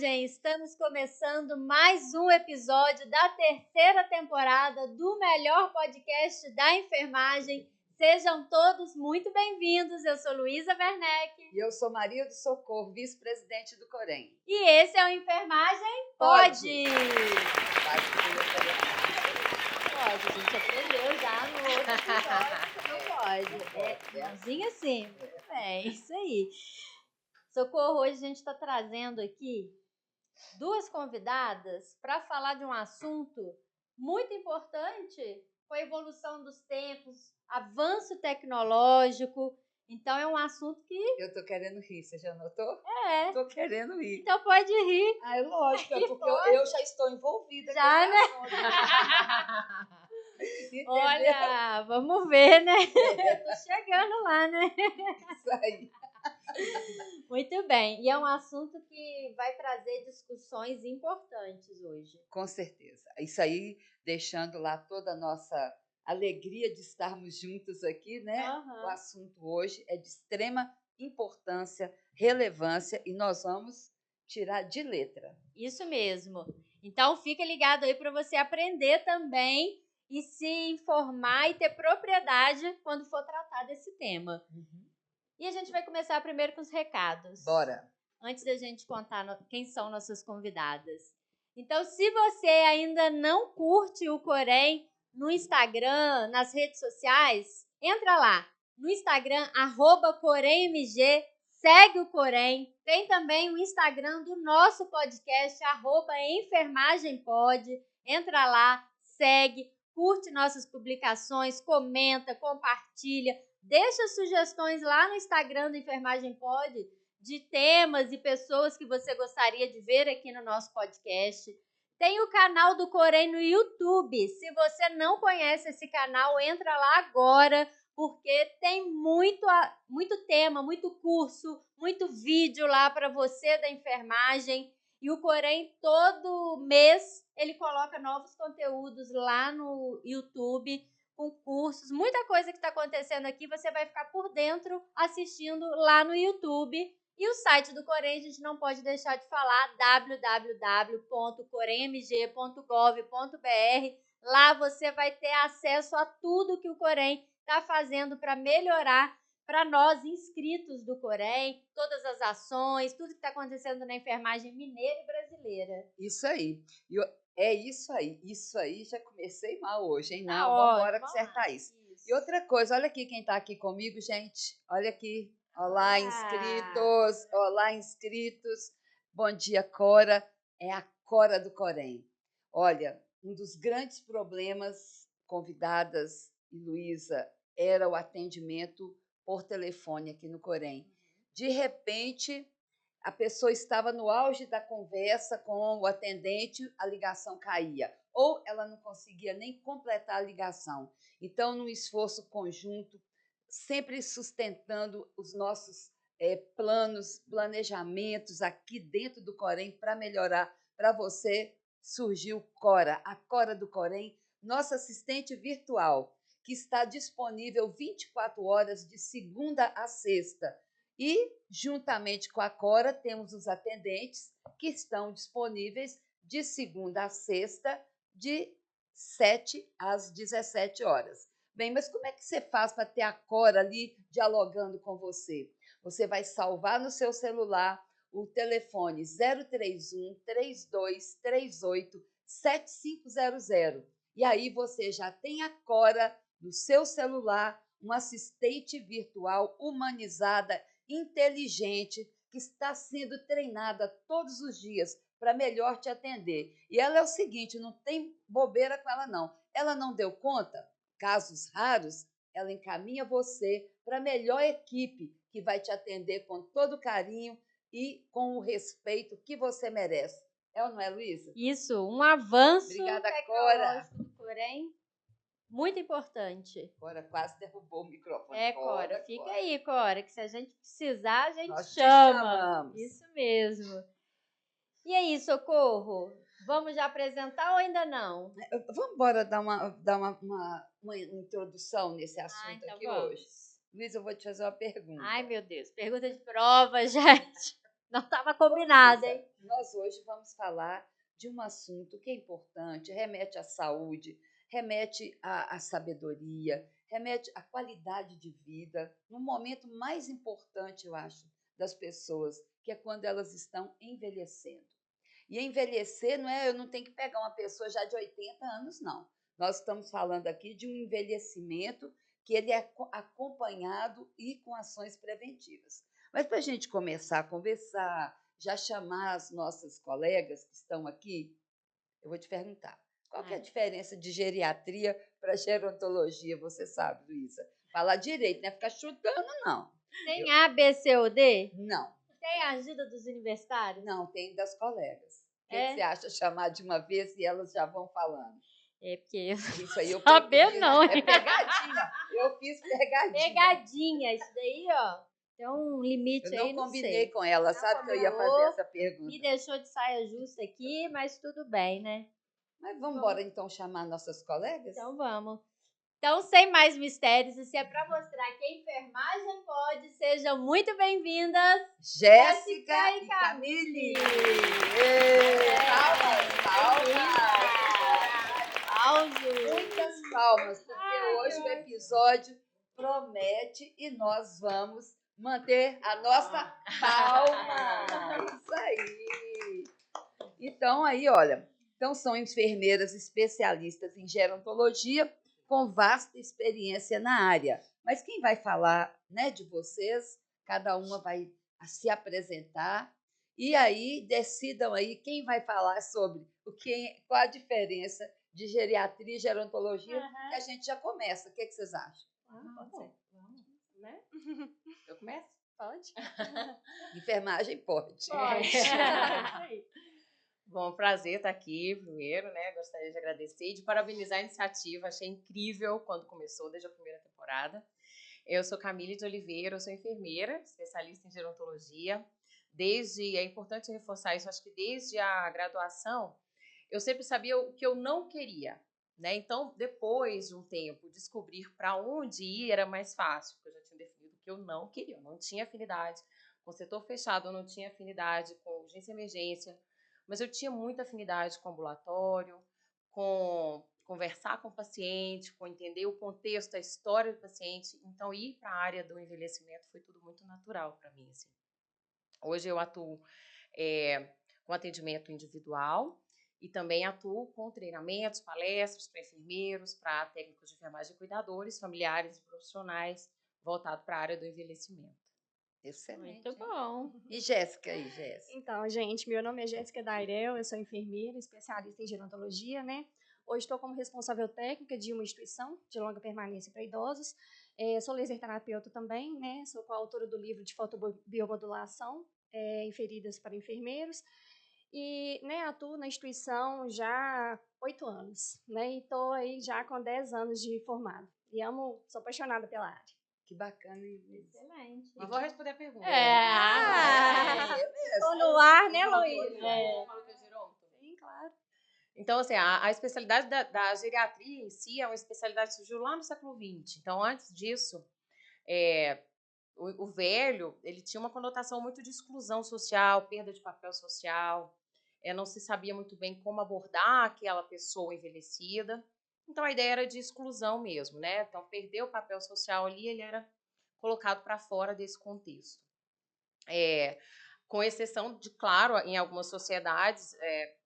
enfermagem! Estamos começando mais um episódio da terceira temporada do melhor podcast da enfermagem. Sejam todos muito bem-vindos. Eu sou Luísa Werneck. E eu sou Maria do Socorro, vice-presidente do Corém. E esse é o Enfermagem Pode! Pode, a gente aprendeu já no outro episódio que não pode. Mãozinha assim, muito bem, isso aí. Socorro, hoje a gente está trazendo aqui duas convidadas para falar de um assunto muito importante com a evolução dos tempos, avanço tecnológico. Então, é um assunto que... Eu tô querendo rir, você já notou? É. Tô querendo rir. Então, pode rir. Ah, é lógico, é porque eu já estou envolvida já, com esse né? assunto. Olha, vamos ver, né? Eu tô chegando lá, né? Isso aí. Muito bem. E é um assunto que vai trazer discussões importantes hoje. Com certeza. Isso aí, deixando lá toda a nossa alegria de estarmos juntos aqui, né? Uhum. O assunto hoje é de extrema importância, relevância e nós vamos tirar de letra. Isso mesmo. Então, fica ligado aí para você aprender também e se informar e ter propriedade quando for tratar desse tema. Uhum. E a gente vai começar primeiro com os recados. Bora! Antes da gente contar quem são nossas convidadas. Então, se você ainda não curte o Corém no Instagram, nas redes sociais, entra lá. No Instagram, @CoremMG, segue o Corém. Tem também o Instagram do nosso podcast, @EnfermagemPod. Entra lá, segue, curte nossas publicações, comenta, compartilha. Deixa sugestões lá no Instagram do Enfermagem Pod de temas e pessoas que você gostaria de ver aqui no nosso podcast. Tem o canal do Corém no YouTube. Se você não conhece esse canal, entra lá agora, porque tem muito tema, muito curso, muito vídeo lá para você da enfermagem. E o Corém, todo mês, ele coloca novos conteúdos lá no YouTube, com cursos, muita coisa que está acontecendo aqui, você vai ficar por dentro assistindo lá no YouTube. E o site do Corém, a gente não pode deixar de falar, www.coremmg.gov.br. Lá você vai ter acesso a tudo que o Corém está fazendo para melhorar para nós inscritos do Corém, todas as ações, tudo que está acontecendo na enfermagem mineira e brasileira. Isso aí. É isso aí, já comecei mal hoje, hein? Não, vamos embora consertar isso. E outra coisa, olha aqui quem está aqui comigo, gente. Olha aqui. Olá, inscritos. Olá, inscritos. Bom dia, Cora. É a Cora do Corém. Olha, um dos grandes problemas, convidadas e Luísa, era o atendimento por telefone aqui no Corém. De repente, a pessoa estava no auge da conversa com o atendente, a ligação caía. Ou ela não conseguia nem completar a ligação. Então, num esforço conjunto, sempre sustentando os nossos planos, planejamentos aqui dentro do Corém para melhorar para você, surgiu Cora, a Cora do Corém, nossa assistente virtual, que está disponível 24 horas de segunda a sexta. E, juntamente com a Cora, temos os atendentes que estão disponíveis de segunda a sexta, de 7 às 17 horas. Bem, mas como é que você faz para ter a Cora ali dialogando com você? Você vai salvar no seu celular o telefone 031 3238 7500. E aí você já tem a Cora no seu celular, uma assistente virtual humanizada, inteligente, que está sendo treinada todos os dias para melhor te atender. E ela é o seguinte, não tem bobeira com ela, não. Ela não deu conta? Casos raros, ela encaminha você para a melhor equipe que vai te atender com todo carinho e com o respeito que você merece. É ou não é, Luísa? Isso, um avanço Obrigada, tecnológico do Corém. Muito importante. Cora quase derrubou o microfone. Cora, fica aí, Cora, que se a gente precisar, a gente Nós chama. te chamamos. Isso mesmo. E aí, Socorro? Vamos já apresentar ou ainda não? Vamos embora dar uma introdução nesse assunto então aqui vamos. hoje. Luísa, eu vou te fazer uma pergunta. Ai, meu Deus, pergunta de prova, gente. Não estava combinado, hein? Nós hoje vamos falar de um assunto que é importante, remete à saúde, remete à sabedoria, remete à qualidade de vida, no momento mais importante, eu acho, das pessoas, que é quando elas estão envelhecendo. E envelhecer não é, eu não tenho que pegar uma pessoa já de 80 anos, não. Nós estamos falando aqui de um envelhecimento que ele é acompanhado e com ações preventivas. Mas para a gente começar a conversar, já chamar as nossas colegas que estão aqui, eu vou te perguntar, qual que é a diferença de geriatria para gerontologia, você sabe, Luísa? Falar direito, não é ficar chutando, não. Tem A, B, C ou D? Não. Tem a ajuda dos universitários? Não, tem das colegas. O que É? você acha chamar de uma vez e elas já vão falando? É porque eu Isso aí eu saber fiz, não. é pegadinha. Eu fiz pegadinha. Pegadinha, isso daí, ó. Tem um limite Eu aí, não não combinei sei. com ela, Não sabe que eu ia combinou, fazer essa pergunta. Me deixou de saia justa aqui, mas tudo bem, né? Mas vamos embora então chamar nossas colegas? Então vamos. Então, sem mais mistérios, e se é para mostrar que a enfermagem pode, sejam muito bem-vindas, Jéssica e Camille. Palmas. Muitas palmas, porque hoje o episódio promete e nós vamos manter a nossa palma. Isso aí. Então, aí, olha, são enfermeiras especialistas em gerontologia com vasta experiência na área. Mas quem vai falar, né, de vocês, cada uma vai se apresentar e aí decidam aí quem vai falar sobre qual a diferença de geriatria e gerontologia, que a gente já começa. O que vocês acham? Pode ser. Vamos, né? Eu começo? Pode? Enfermagem pode. Bom, prazer estar aqui primeiro, né? Gostaria de agradecer e de parabenizar a iniciativa. Achei incrível quando começou, desde a primeira temporada. Eu sou Camille de Oliveira, eu sou enfermeira, especialista em gerontologia. É importante reforçar isso, acho que desde a graduação, eu sempre sabia o que eu não queria, né? Então, depois de um tempo, descobrir para onde ir era mais fácil, porque eu já tinha definido o que eu não queria. Eu não tinha afinidade com o setor fechado, eu não tinha afinidade com urgência e emergência, mas eu tinha muita afinidade com ambulatório, com conversar com o paciente, com entender o contexto, a história do paciente. Então, ir para a área do envelhecimento foi tudo muito natural para mim, assim. Hoje eu atuo com atendimento individual e também atuo com treinamentos, palestras para enfermeiros, para técnicos de enfermagem e cuidadores, familiares e profissionais voltados para a área do envelhecimento. Excelente. Muito bom. E Jéssica aí, Jéssica? Então, gente, meu nome é Jéssica Dairel, eu sou enfermeira, especialista em gerontologia, né? Hoje estou como responsável técnica de uma instituição de longa permanência para idosos. Sou laser terapeuta também, né? Sou coautora do livro de fotobiomodulação em feridas para enfermeiros. E, né, atuo na instituição já há 8 anos, né? E estou aí já com 10 anos de formado. E sou apaixonada pela área. Que bacana, hein? Excelente. Mas vou responder a pergunta. Estou no ar, né, Luísa? Sim, claro. Então, assim, a especialidade da geriatria em si é uma especialidade que surgiu lá no século XX. Então, antes disso, o velho, ele tinha uma conotação muito de exclusão social, perda de papel social. Não se sabia muito bem como abordar aquela pessoa envelhecida. Então, a ideia era de exclusão mesmo, né? Então, perder o papel social ali, ele era colocado para fora desse contexto. Com exceção de, claro, em algumas sociedades,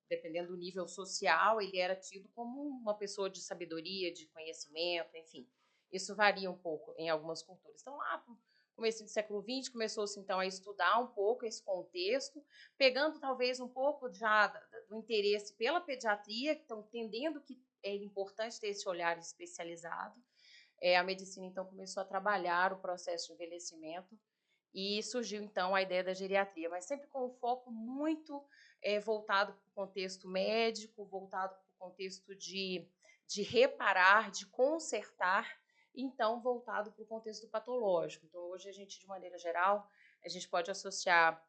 dependendo do nível social, ele era tido como uma pessoa de sabedoria, de conhecimento, enfim. Isso varia um pouco em algumas culturas. Então, lá no começo do século XX, começou-se, então, a estudar um pouco esse contexto, pegando, talvez, um pouco já do interesse pela pediatria, então, entendendo que é importante ter esse olhar especializado. A medicina, então, começou a trabalhar o processo de envelhecimento e surgiu, então, a ideia da geriatria, mas sempre com um foco muito voltado para o contexto médico, voltado para o contexto de reparar, de consertar, então, voltado para o contexto patológico. Então, hoje, a gente, de maneira geral, a gente pode associar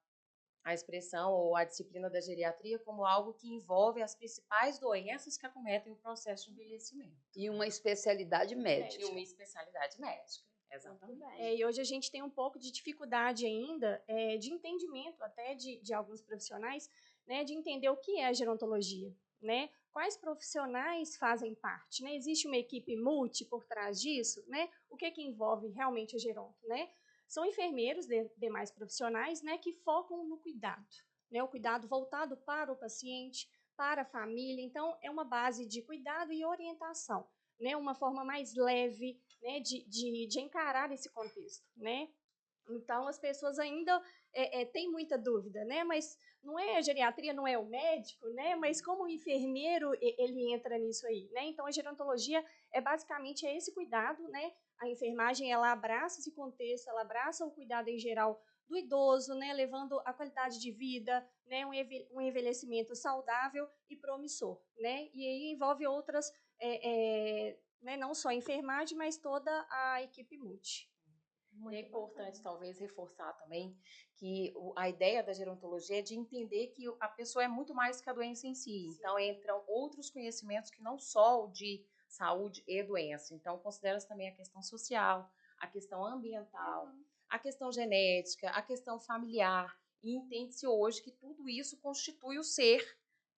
a expressão ou a disciplina da geriatria como algo que envolve as principais doenças que acometem o processo de envelhecimento. E uma especialidade médica. E uma especialidade médica. Exatamente. E hoje a gente tem um pouco de dificuldade ainda, de entendimento até de alguns profissionais, né, de entender o que é a gerontologia, né? Quais profissionais fazem parte, né? Existe uma equipe multi por trás disso, né? O que envolve realmente a geronto, né? São enfermeiros, demais profissionais, né, que focam no cuidado, né? O cuidado voltado para o paciente, para a família. Então, é uma base de cuidado e orientação, né? Uma forma mais leve, né, de encarar esse contexto, né? Então, as pessoas ainda têm muita dúvida, né? Mas não é a geriatria, não é o médico, né? Mas como o enfermeiro, ele entra nisso aí, né? Então, a gerontologia basicamente esse cuidado, né? A enfermagem, ela abraça esse contexto, ela abraça o cuidado em geral do idoso, né? Levando a qualidade de vida, né? Um envelhecimento saudável e promissor, né? E aí envolve outras, né? Não só a enfermagem, mas toda a equipe multi. E é importante, talvez, reforçar também que a ideia da gerontologia é de entender que a pessoa é muito mais que a doença em si. Sim. Então, entram outros conhecimentos que não só o de saúde e doença. Então, considera-se também a questão social, a questão ambiental, a questão genética, a questão familiar. E entende-se hoje que tudo isso constitui o ser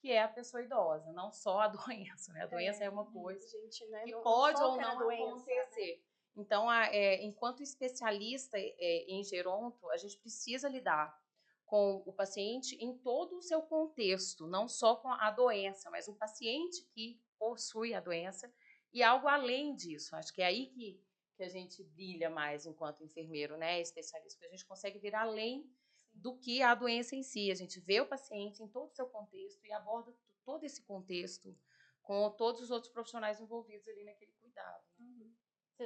que é a pessoa idosa, não só a doença, né? A doença é uma coisa gente, né, que pode ou não doença, acontecer. Né? Então, enquanto especialista em geronto, a gente precisa lidar com o paciente em todo o seu contexto, não só com a doença, mas o paciente que possui a doença e algo além disso. Acho que é aí que a gente brilha mais enquanto enfermeiro, né, especialista, porque a gente consegue vir além do que a doença em si. A gente vê o paciente em todo o seu contexto e aborda todo esse contexto com todos os outros profissionais envolvidos ali naquele cuidado. Né?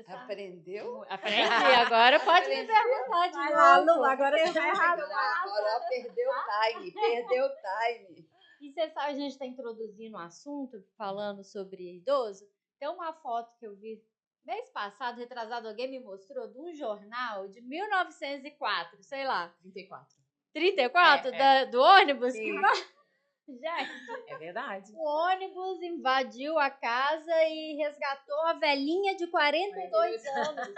Aprendeu? Aprendi, agora pode me perguntar de novo. Lu, agora você vai arrasar. Agora perdeu o time. E você sabe, a gente está introduzindo um assunto, falando sobre idoso. Tem uma foto que eu vi mês passado, retrasado, alguém me mostrou, de um jornal de 1904, sei lá. 34. 34? Do ônibus? Sim. Gente, é verdade. O ônibus invadiu a casa e resgatou a velhinha de 42 anos.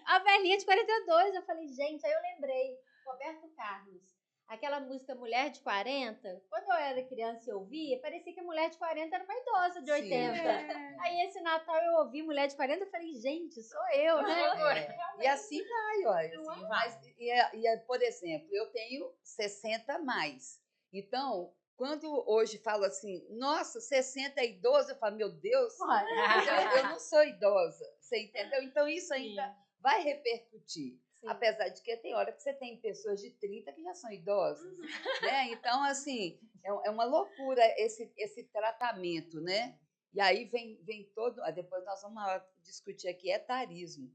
A velhinha de 42. Eu falei, gente, aí eu lembrei, Roberto Carlos, aquela música Mulher de 40. Quando eu era criança e ouvia, parecia que a mulher de 40 era uma idosa de 80. Sim. Aí esse Natal eu ouvi Mulher de 40 e falei, gente, sou eu, né? E assim vai, olha. Assim, mas, por exemplo, eu tenho 60 mais. Então, quando hoje falo assim, nossa, 60 é idosa, eu falo, meu Deus, eu não sou idosa, você entendeu? Então, isso ainda vai repercutir. Sim. Apesar de que tem hora que você tem pessoas de 30 que já são idosas, né? Então, assim, é uma loucura esse tratamento, né? E aí vem todo... Depois nós vamos discutir aqui etarismo.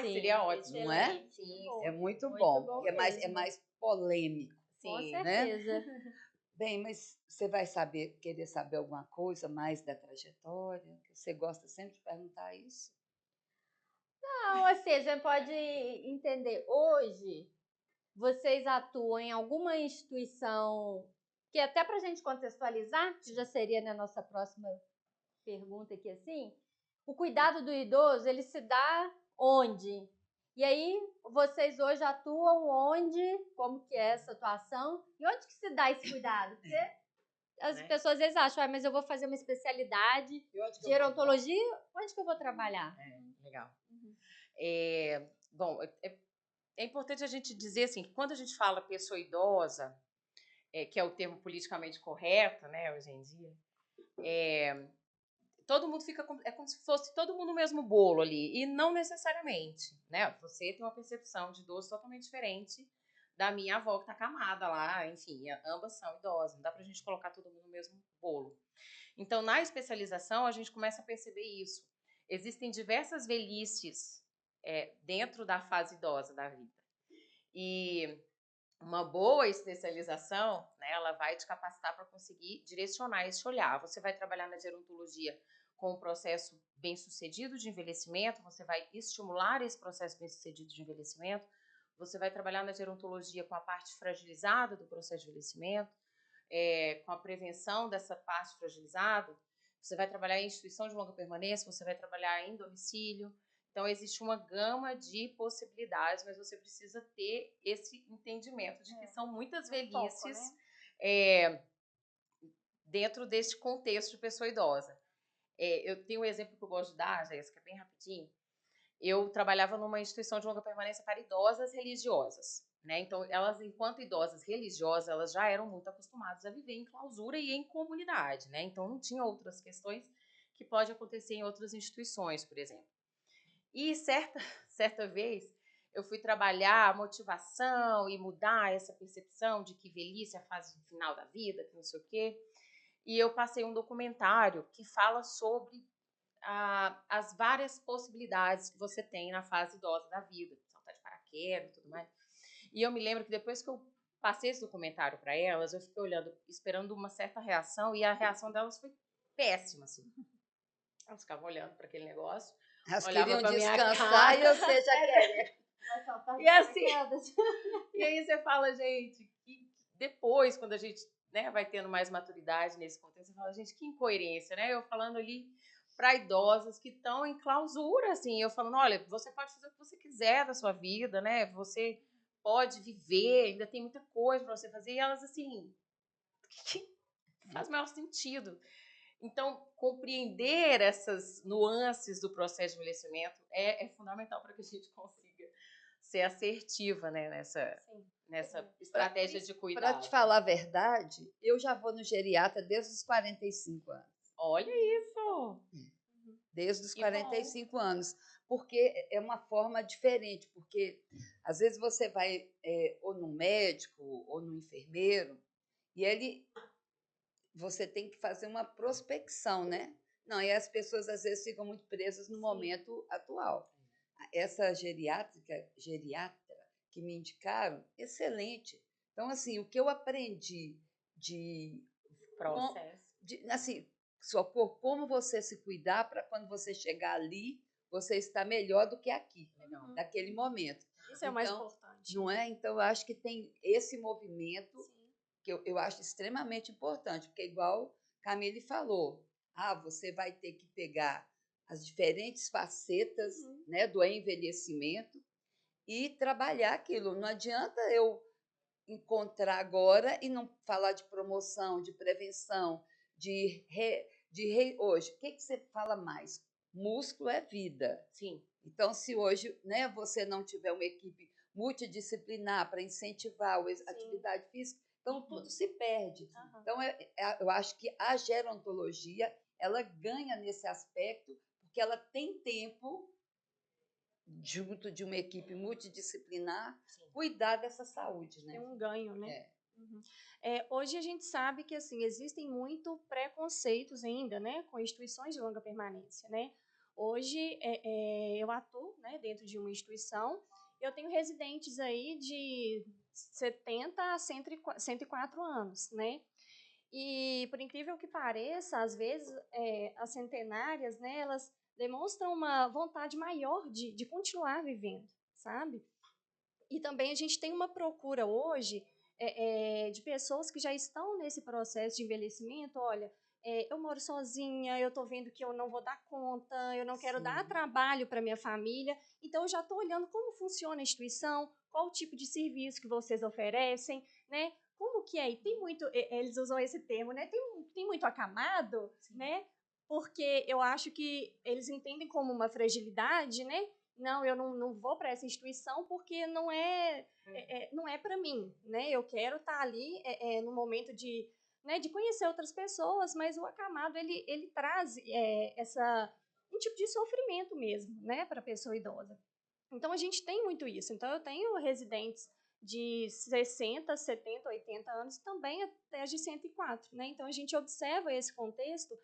Sim. Seria ótimo, não é? Sim. É muito bom, porque é mais polêmico. Sim, com certeza. Né? Bem, mas você vai querer saber alguma coisa mais da trajetória? Você gosta sempre de perguntar isso? Não, assim, a gente pode entender. Hoje, vocês atuam em alguma instituição que até para a gente contextualizar, que já seria na nossa próxima pergunta aqui, assim, o cuidado do idoso, ele se dá onde? E aí, vocês hoje atuam onde? Como que é essa atuação? E onde que se dá esse cuidado? Porque as pessoas às vezes acham, mas eu vou fazer uma especialidade de gerontologia, onde que eu vou trabalhar? Legal. Bom, é importante a gente dizer assim, que quando a gente fala pessoa idosa, que é o termo politicamente correto, né, hoje em dia, todo mundo fica é como se fosse todo mundo no mesmo bolo ali, e não necessariamente, né? Você tem uma percepção de idoso totalmente diferente da minha avó que tá acamada lá, enfim, ambas são idosas, não dá pra gente colocar todo mundo no mesmo bolo. Então, na especialização, a gente começa a perceber isso. Existem diversas velhices dentro da fase idosa da vida. E uma boa especialização, né, ela vai te capacitar para conseguir direcionar esse olhar. Você vai trabalhar na gerontologia com um processo bem-sucedido de envelhecimento, você vai estimular esse processo bem-sucedido de envelhecimento, você vai trabalhar na gerontologia com a parte fragilizada do processo de envelhecimento, com a prevenção dessa parte fragilizada, você vai trabalhar em instituição de longa permanência, você vai trabalhar em domicílio. Então, existe uma gama de possibilidades, mas você precisa ter esse entendimento de que são muitas velhices dentro deste contexto de pessoa idosa. Eu tenho um exemplo que eu gosto de dar, Jéssica, bem rapidinho. Eu trabalhava numa instituição de longa permanência para idosas religiosas, né? Então, elas, enquanto idosas religiosas, elas já eram muito acostumadas a viver em clausura e em comunidade, né? Então, não tinha outras questões que pode acontecer em outras instituições, por exemplo. E certa vez, eu fui trabalhar a motivação e mudar essa percepção de que velhice é a fase final da vida, que não sei o quê. E eu passei um documentário que fala sobre as várias possibilidades que você tem na fase idosa da vida, saltar de paraquedas e tudo mais. E eu me lembro que depois que eu passei esse documentário para elas, eu fiquei olhando, esperando uma certa reação, e a reação delas foi péssima, assim. Elas ficavam olhando para aquele negócio, Elas olhavam queriam pra minha descansar cara. e você já quer. E assim, e aí você fala, gente, que depois, quando a gente, né, vai tendo mais maturidade nesse contexto, você fala, gente, que incoerência, né? Eu falando ali para idosas que estão em clausura, assim, eu falando, olha, você pode fazer o que você quiser da sua vida, né? Você pode viver, ainda tem muita coisa para você fazer. E elas, assim, que faz o maior sentido. Então, compreender essas nuances do processo de envelhecimento é fundamental para que a gente consiga ser assertiva, né, nessa estratégia de cuidado. Para te falar a verdade, eu já vou no geriatra desde os 45 anos. Olha isso! Desde os Que 45 anos. Porque é uma forma diferente, porque às vezes você vai ou no médico ou no enfermeiro e você tem que fazer uma prospecção, né? Não, e as pessoas às vezes ficam muito presas no momento atual. Essa geriatra que me indicaram, excelente. Então, assim, o que eu aprendi de processo, assim, socorro, como você se cuidar para quando você chegar ali, você estar melhor do que aqui, naquele momento. Isso é o mais importante. Não é? Então, eu acho que tem esse movimento que eu acho extremamente importante, porque igual Camille falou, você vai ter que pegar as diferentes facetas né, do envelhecimento e trabalhar aquilo. Não adianta eu encontrar agora e não falar de promoção, de prevenção, hoje. O que você fala mais? Músculo é vida. Sim. Então, se hoje né, você não tiver uma equipe multidisciplinar para incentivar a atividade física, então tudo se perde. Então, eu acho que a gerontologia ela ganha nesse aspecto porque ela tem tempo junto de uma equipe multidisciplinar, cuidar dessa saúde, né? É um ganho, né? Hoje a gente sabe que assim existem muito preconceitos ainda, né, com instituições de longa permanência, né? Hoje eu atuo, né, dentro de uma instituição. Eu tenho residentes aí de 70 a 104 anos, né? E por incrível que pareça, às vezes as centenárias, né, elas demonstram uma vontade maior de continuar vivendo, sabe? E também a gente tem uma procura hoje de pessoas que já estão nesse processo de envelhecimento. Olha, eu moro sozinha, eu estou vendo que eu não vou dar conta, eu não quero dar trabalho para minha família, então eu já estou olhando como funciona a instituição, qual o tipo de serviço que vocês oferecem, né? Como que é? E tem muito, eles usam esse termo, né? Tem muito acamado, né? Porque eu acho que eles entendem como uma fragilidade, né? Não, eu não vou para essa instituição porque não é para mim, né? Eu quero estar ali no momento de conhecer outras pessoas, mas o acamado ele traz um tipo de sofrimento mesmo, né, para a pessoa idosa. Então a gente tem muito isso. Então eu tenho residentes de 60, 70, 80 anos, também até as de 104, né? Então a gente observa esse contexto,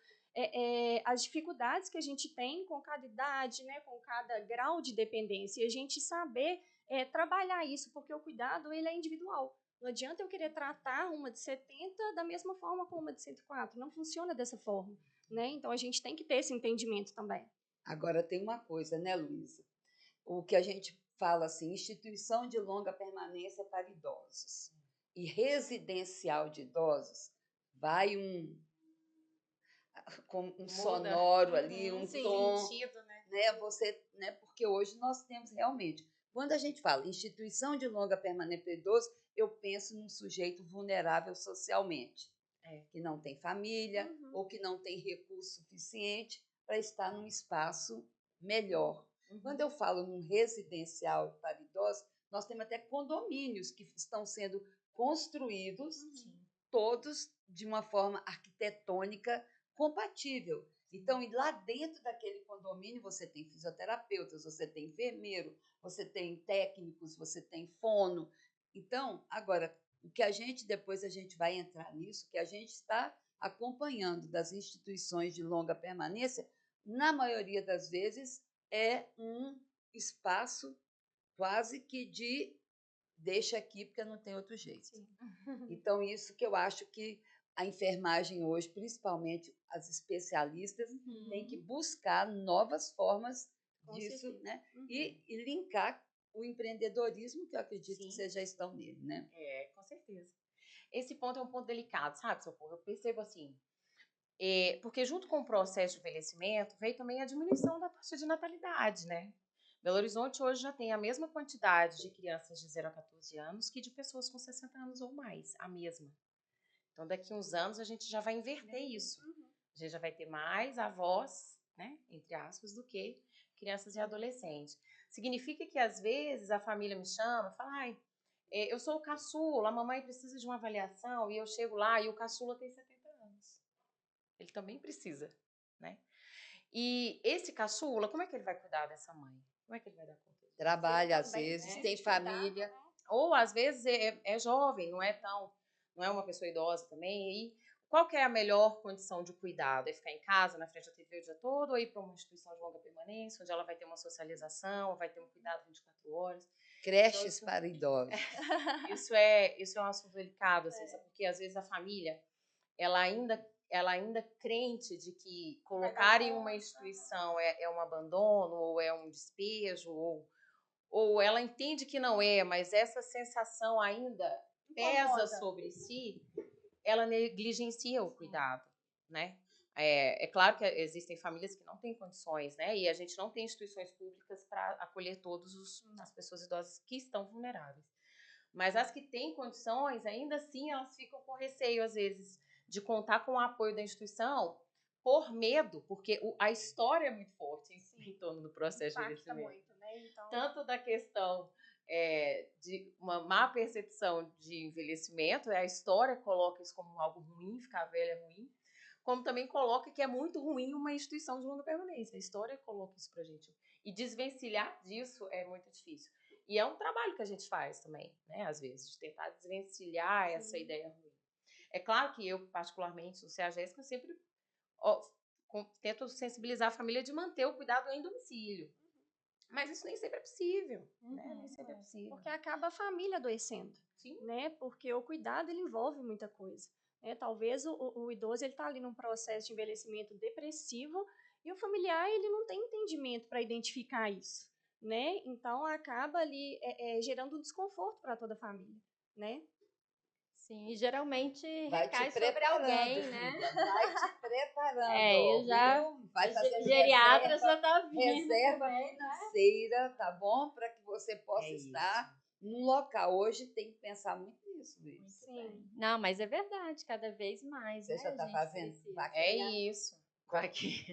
as dificuldades que a gente tem com cada idade, né, com cada grau de dependência, e a gente saber trabalhar isso, porque o cuidado ele é individual. Não adianta eu querer tratar uma de 70 da mesma forma como uma de 104, não funciona dessa forma, né? Então a gente tem que ter esse entendimento também. Agora tem uma coisa, né, Luísa? O que a gente fala assim, instituição de longa permanência para idosos e residencial de idosos, vai com um sonoro ali, um tom, sentido, né? Você né? Porque hoje nós temos realmente, quando a gente fala instituição de longa permanência para idoso, eu penso num sujeito vulnerável socialmente, que não tem família ou que não tem recurso suficiente para estar num espaço melhor. Quando eu falo num residencial para idosos, nós temos até condomínios que estão sendo construídos, todos de uma forma arquitetônica compatível. Então, e lá dentro daquele condomínio, você tem fisioterapeutas, você tem enfermeiro, você tem técnicos, você tem fono. Então, agora, o que depois a gente vai entrar nisso, que a gente está acompanhando das instituições de longa permanência, na maioria das vezes, é um espaço quase que de deixa aqui porque não tem outro jeito. Então, isso que eu acho que a enfermagem hoje, principalmente as especialistas, têm que buscar novas formas disso, né? E linkar o empreendedorismo, que eu acredito que vocês já estão nele, né? Com certeza. Esse ponto é um ponto delicado, sabe, Socorro? Eu percebo assim, porque junto com o processo de envelhecimento veio também a diminuição da taxa de natalidade, né? Belo Horizonte hoje já tem a mesma quantidade de crianças de 0 a 14 anos que de pessoas com 60 anos ou mais, a mesma. Então, daqui a uns anos, a gente já vai inverter isso. A gente já vai ter mais avós, né, entre aspas, do que crianças e adolescentes. Significa que, às vezes, a família me chama e fala, ai, eu sou o caçula, a mamãe precisa de uma avaliação, e eu chego lá e o caçula tem 70 anos. Ele também precisa, né? E esse caçula, como é que ele vai cuidar dessa mãe? Como é que ele vai dar conta disso? Trabalha, às vezes, tem família. Ou, às vezes, é jovem, não é uma pessoa idosa também. E qual que é a melhor condição de cuidado? É ficar em casa, na frente da TV o dia todo, ou ir para uma instituição de longa permanência, onde ela vai ter uma socialização, vai ter um cuidado 24 horas? Creches para idosos. Isso é um assunto delicado, assim, sabe? Porque às vezes a família, ela ainda crente de que colocar em uma instituição é um abandono, ou é um despejo, ou ela entende que não é, mas essa sensação ainda pesa sobre si, ela negligencia o cuidado, né? É claro que existem famílias que não têm condições, né? E a gente não tem instituições públicas para acolher todas as pessoas idosas que estão vulneráveis. Mas as que têm condições, ainda assim, elas ficam com receio, às vezes, de contar com o apoio da instituição por medo, porque a história é muito forte em torno do processo de envelhecimento. Muito, né? Então... Tanto da questão de uma má percepção de envelhecimento, a história coloca isso como algo ruim, ficar velha é ruim, como também coloca que é muito ruim uma instituição de longa permanência. A história coloca isso pra gente. E desvencilhar disso é muito difícil. E é um trabalho que a gente faz também, né, às vezes, de tentar desvencilhar essa ideia ruim. É claro que eu, particularmente, no CEA Jéssica, sempre tento sensibilizar a família de manter o cuidado em domicílio. Mas isso nem sempre é possível, né? Nem sempre é possível. Porque acaba a família adoecendo, né? Porque o cuidado, ele envolve muita coisa. Né? Talvez o idoso ele está ali num processo de envelhecimento depressivo e o familiar ele não tem entendimento para identificar isso, né? Então acaba ali gerando um desconforto para toda a família, né? Sim, e geralmente vai recai sobre alguém, né? Vai te preparando. Eu já. Vai fazer geriatra já tá vindo. Reserva também, financeira, né? Tá bom? Para que você possa estar num local. Hoje tem que pensar muito nisso, Luiz. Sim. Não, mas é verdade, cada vez mais. Você né, já está fazendo? É isso. Vai que.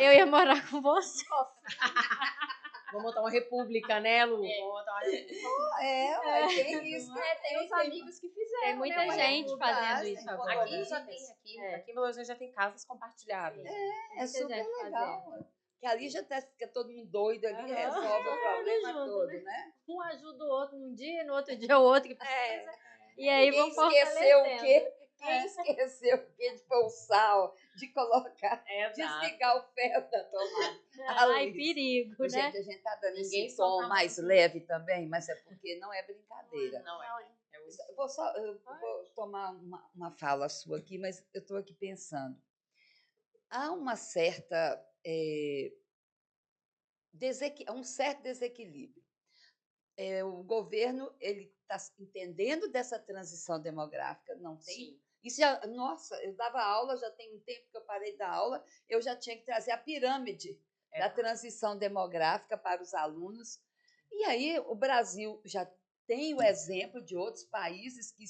Eu ia morar com você. Vamos montar uma república, né, Lu? Vamos montar uma república. Tem isso. Tem uns amigos que fizeram. Tem muita gente fazendo isso agora. Aqui já tem, aqui em Belo Horizonte já tem casas compartilhadas. É super legal. Que ali já fica todo mundo doido ali, resolve o problema todo, né? Um ajuda o outro num dia, no outro dia o outro que precisa. E aí Quem esqueceu o quê? Quem esqueceu o quê de pôr o sal, de colocar, desligar o ferro da tomada. Ai, perigo, né? Gente, a gente tá dando esse tom mais leve também, mas é porque não é brincadeira. Não é. Eu vou tomar uma fala sua aqui, mas eu estou aqui pensando. Há uma certa, um certo desequilíbrio. O governo ele está entendendo dessa transição demográfica, não tem? Sim. Isso já, nossa, eu dava aula, já tem um tempo que eu parei da aula, eu já tinha que trazer a pirâmide da transição demográfica para os alunos. E aí o Brasil já tem o exemplo de outros países que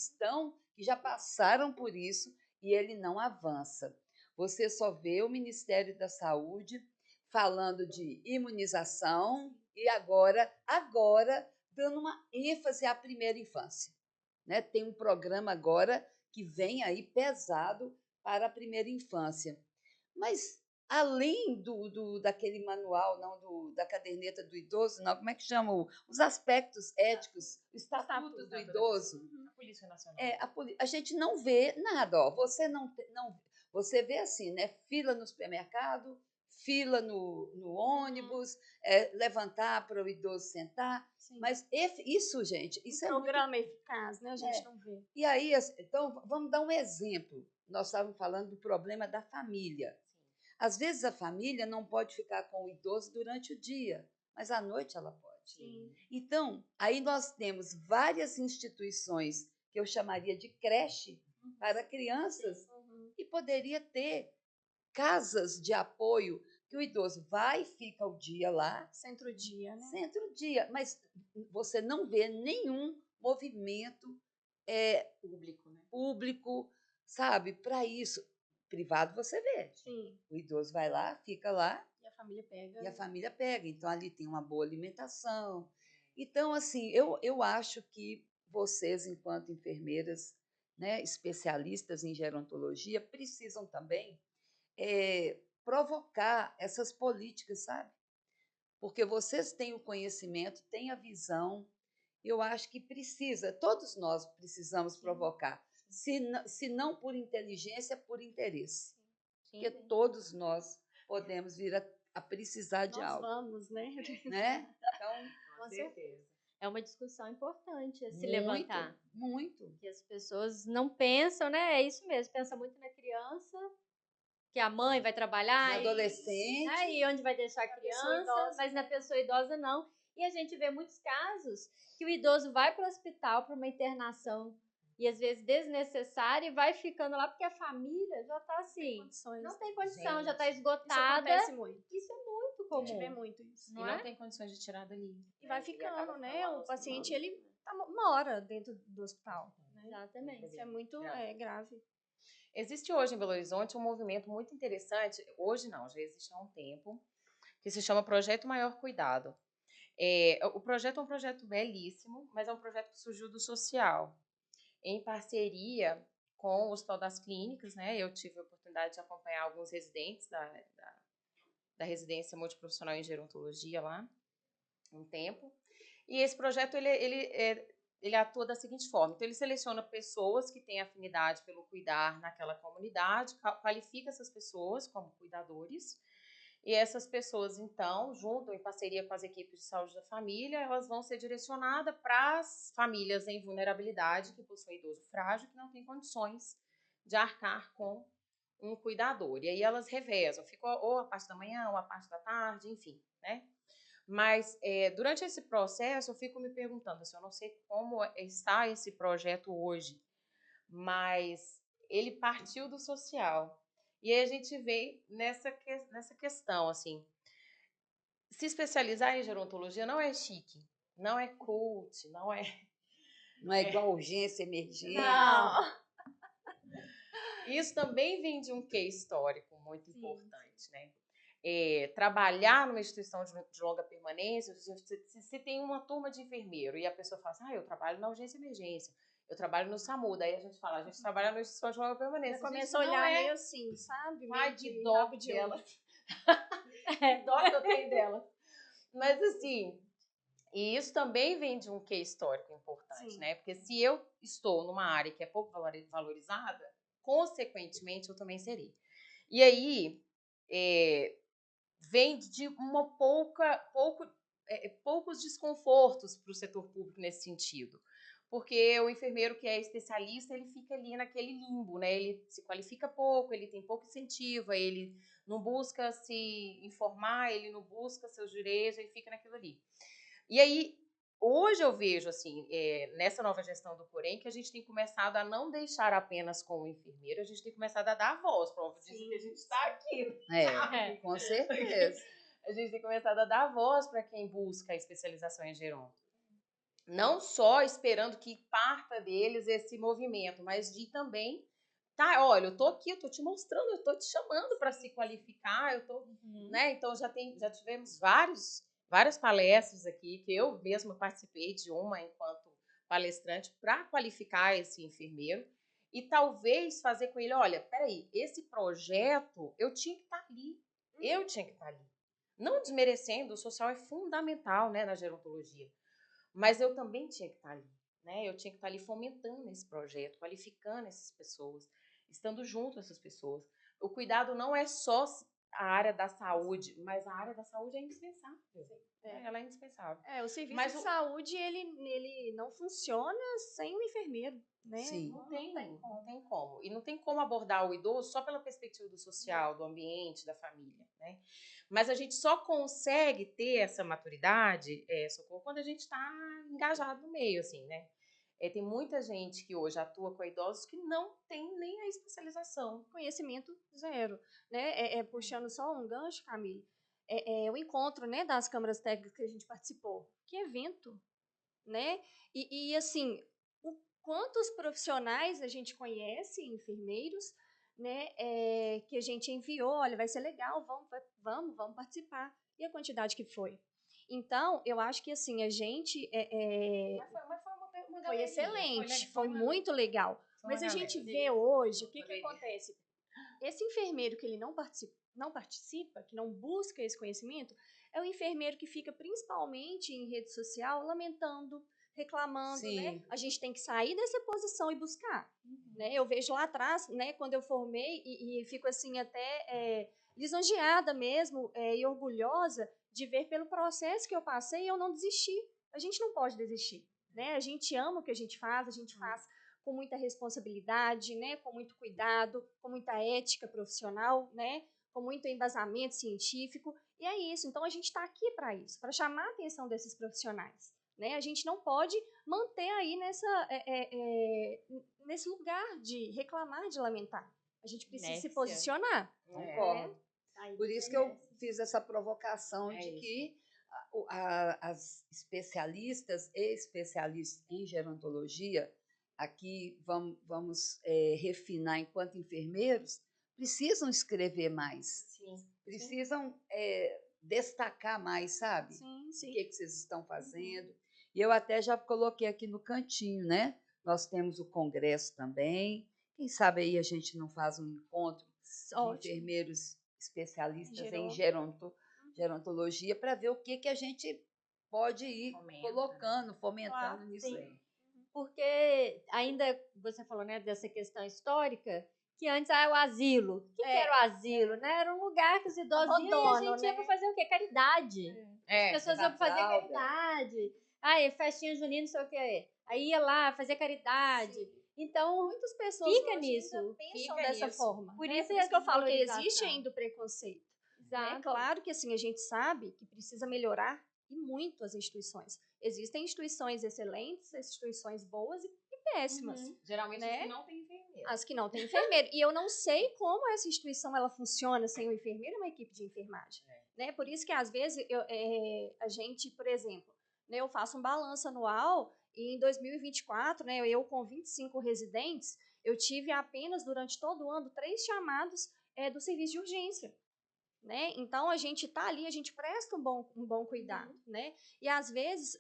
já passaram por isso e ele não avança. Você só vê o Ministério da Saúde falando de imunização e agora dando uma ênfase à primeira infância, né? Tem um programa agora que vem aí pesado para a primeira infância. Mas além daquele manual, não da caderneta do idoso, não, como é que chama? Os aspectos éticos, o Estatuto do Idoso. A Polícia Nacional. A gente não vê nada, ó. Você vê assim, né? Fila no supermercado, fila no ônibus, levantar para o idoso sentar. Sim. Mas isso, gente, isso um programa eficaz, né? A gente não vê. E aí, então, vamos dar um exemplo. Nós estávamos falando do problema da família. Às vezes a família não pode ficar com o idoso durante o dia, mas à noite ela pode. Sim. Então, aí nós temos várias instituições que eu chamaria de creche para crianças e poderia ter casas de apoio que o idoso vai e fica o dia lá. Centro-dia, né? Centro-dia, mas você não vê nenhum movimento público, sabe, para isso. Privado você vê. Sim. O idoso vai lá, fica lá. E a família pega. E a família pega. Então, ali tem uma boa alimentação. Então, assim, eu acho que vocês, enquanto enfermeiras, né, especialistas em gerontologia, precisam também provocar essas políticas, sabe? Porque vocês têm o conhecimento, têm a visão. Eu acho que todos nós precisamos provocar. Se não por inteligência, por interesse. Sim. Porque todos nós podemos vir a precisar de algo. Nós vamos, né? Então, com certeza. É uma discussão importante a se levantar. Muito. Que as pessoas não pensam, né? É isso mesmo, pensa muito na criança, que a mãe vai trabalhar. Na adolescente. E onde vai deixar a criança, mas na pessoa idosa não. E a gente vê muitos casos que o idoso vai para o hospital para uma internação e às vezes desnecessária e vai ficando lá porque a família já está assim, não tem condição, Gente, já está esgotada. Isso acontece muito. Isso é muito A gente comum. vê muito isso. Não tem condições de tirar dali. E vai ficando, né? O paciente, ele mora dentro do hospital. Né? Exatamente. Isso é muito grave. Existe hoje em Belo Horizonte um movimento muito interessante, hoje não, já existe há um tempo, que se chama Projeto Maior Cuidado. O projeto é um projeto belíssimo, mas é um projeto que surgiu do social, em parceria com o Hospital das Clínicas, né? Eu tive a oportunidade de acompanhar alguns residentes da residência multiprofissional em gerontologia lá, um tempo. E esse projeto, ele atua da seguinte forma. Então, ele seleciona pessoas que têm afinidade pelo cuidar naquela comunidade, qualifica essas pessoas como cuidadores, e essas pessoas, então, junto em parceria com as equipes de saúde da família, elas vão ser direcionadas para as famílias em vulnerabilidade, que possuem idoso frágil, que não têm condições de arcar com um cuidador. E aí elas revezam, ficam ou a parte da manhã, ou a parte da tarde, enfim, né? Mas, durante esse processo, eu fico me perguntando, assim, eu não sei como está esse projeto hoje, mas ele partiu do social. E aí a gente vê nessa questão, assim, se especializar em gerontologia não é chique, não é cult, não é... Não é igual urgência, emergência. Não. Isso também vem de um quê histórico muito importante, né? Trabalhar numa instituição de longa permanência, se tem uma turma de enfermeiro e a pessoa fala assim, eu trabalho na urgência e emergência, eu trabalho no SAMU, daí a gente fala, a gente trabalha numa instituição de longa permanência. Já começa a olhar meio assim, sabe? Ai, de dó dela. Dó que eu tenho dela. Mas assim, e isso também vem de um quê histórico importante, né? Porque se eu estou numa área que é pouco valorizada, consequentemente eu também serei. E aí, vem de poucos desconfortos para o setor público nesse sentido. Porque o enfermeiro que é especialista, ele fica ali naquele limbo, né? Ele se qualifica pouco, ele tem pouco incentivo, ele não busca se informar, ele não busca seus direitos, ele fica naquilo ali. E aí, hoje eu vejo, assim, nessa nova gestão do Corém, que a gente tem começado a não deixar apenas com o enfermeiro, a gente tem começado a dar voz, para dizer que a gente está aqui. Com certeza. A gente tem começado a dar voz para quem busca a especialização em geronto. Não só esperando que parta deles esse movimento, mas de também, tá, olha, eu tô aqui, eu tô te mostrando, eu tô te chamando para se qualificar, eu tô, né? Então já tivemos várias palestras aqui, que eu mesma participei de uma enquanto palestrante para qualificar esse enfermeiro e talvez fazer com ele, olha, peraí, esse projeto eu tinha que estar ali, eu tinha que estar ali. Não desmerecendo, o social é fundamental, né, na gerontologia, mas eu também tinha que estar ali, né? Eu tinha que estar ali fomentando esse projeto, qualificando essas pessoas, estando junto a essas pessoas. O cuidado não é só a área da saúde, mas a área da saúde é indispensável. Ela é indispensável. O serviço Mas de saúde, ele não funciona sem o enfermeiro, né? Sim. Não tem como. E não tem como abordar o idoso só pela perspectiva do social, do ambiente, da família, né? Mas a gente só consegue ter essa maturidade, Socorro, quando a gente está engajado no meio, assim, né? Tem muita gente que hoje atua com idosos que não tem nem a especialização. Conhecimento zero, né? Puxando só um gancho, Camille, o encontro, né, das câmaras técnicas que a gente participou. Que evento, né? E assim, quantos profissionais a gente conhece, enfermeiros, né, que a gente enviou, olha, vai ser legal, vamos participar. E a quantidade que foi. Então, eu acho que assim, a gente foi excelente, foi muito legal. Mas a gente vê hoje, o que acontece? Esse enfermeiro que ele não participa, que não busca esse conhecimento, é o enfermeiro que fica principalmente em rede social lamentando, reclamando, né? A gente tem que sair dessa posição e buscar, né? Eu vejo lá atrás, né, quando eu formei e fico assim até lisonjeada mesmo e orgulhosa de ver pelo processo que eu passei e eu não desisti. A gente não pode desistir, né? A gente ama o que a gente faz com muita responsabilidade, né, com muito cuidado, com muita ética profissional, né, com muito embasamento científico, e é isso. Então, a gente está aqui para isso, para chamar a atenção desses profissionais, né? A gente não pode manter aí nesse lugar de reclamar, de lamentar. A gente precisa se posicionar. Concordo. Por isso que eu fiz essa provocação de que as especialistas e especialistas em gerontologia, aqui vamos refinar enquanto enfermeiros, precisam escrever mais. Precisam destacar mais, sabe? Sim. O que vocês estão fazendo. E eu até já coloquei aqui no cantinho, né? Nós temos o congresso também. Quem sabe aí a gente não faz um encontro de enfermeiros especialistas em gerontologia para ver o que a gente pode ir colocando, fomentando nisso aí. Porque ainda você falou, né, dessa questão histórica, que antes era o asilo. O que era o asilo? Né? Era um lugar que os idosos iam e a gente ia para fazer o quê? Caridade. As pessoas iam para fazer caridade. Aí, festinha junina, não sei o quê. Aí ia lá fazer caridade. Sim. Então, muitas pessoas fica nisso. Pensam dessa forma. Por né? isso que eu falo que existe ainda o preconceito. Exato. É claro que assim, a gente sabe que precisa melhorar e muito as instituições. Existem instituições excelentes, instituições boas e péssimas. Geralmente né? as que não têm enfermeiro. As que não têm enfermeiro. E eu não sei como essa instituição ela funciona sem o enfermeiro e uma equipe de enfermagem. Né? Por isso que, às vezes, a gente, por exemplo, né, eu faço um balanço anual e em 2024, né, eu com 25 residentes, eu tive apenas, durante todo o ano, 3 chamados do serviço de urgência. Né? Então, a gente está ali, a gente presta um bom cuidado. Né? E, às vezes,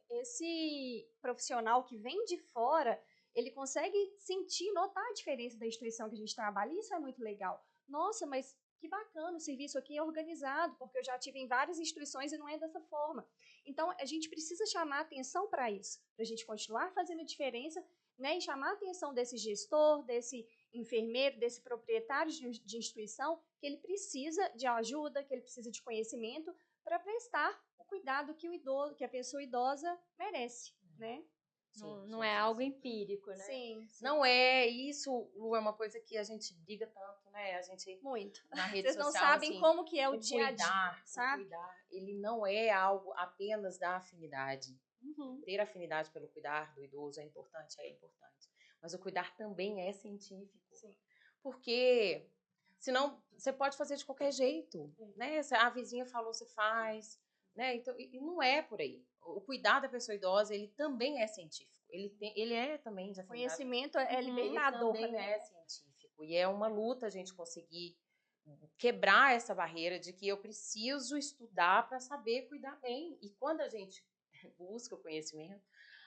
esse profissional que vem de fora, ele consegue sentir, notar a diferença da instituição que a gente trabalha, e isso é muito legal. Nossa, mas que bacana, o serviço aqui é organizado, porque eu já tive em várias instituições e não é dessa forma. Então, a gente precisa chamar atenção para isso, para a gente continuar fazendo a diferença, né? E chamar a atenção desse gestor, desse enfermeiro, desse proprietário de instituição, que ele precisa de ajuda, que ele precisa de conhecimento para prestar o cuidado que a pessoa idosa merece, né? Não é algo empírico, né? Sim. Não é, isso, Lu, é uma coisa que a gente briga tanto, né? A gente muito. Na rede Vocês social, não sabem assim, como que é o dia a dia, sabe? Cuidar, ele não é algo apenas da afinidade. Ter afinidade pelo cuidar do idoso é importante. Mas o cuidar também é científico. Sim. Porque Senão, você pode fazer de qualquer jeito, né? A vizinha falou, você faz, né? Então, e não é por aí. O cuidado da pessoa idosa, ele também é científico. Ele é também desafiador. Conhecimento é Ele libertador, também né? é científico. E é uma luta a gente conseguir quebrar essa barreira de que eu preciso estudar para saber cuidar bem. E quando a gente busca o conhecimento,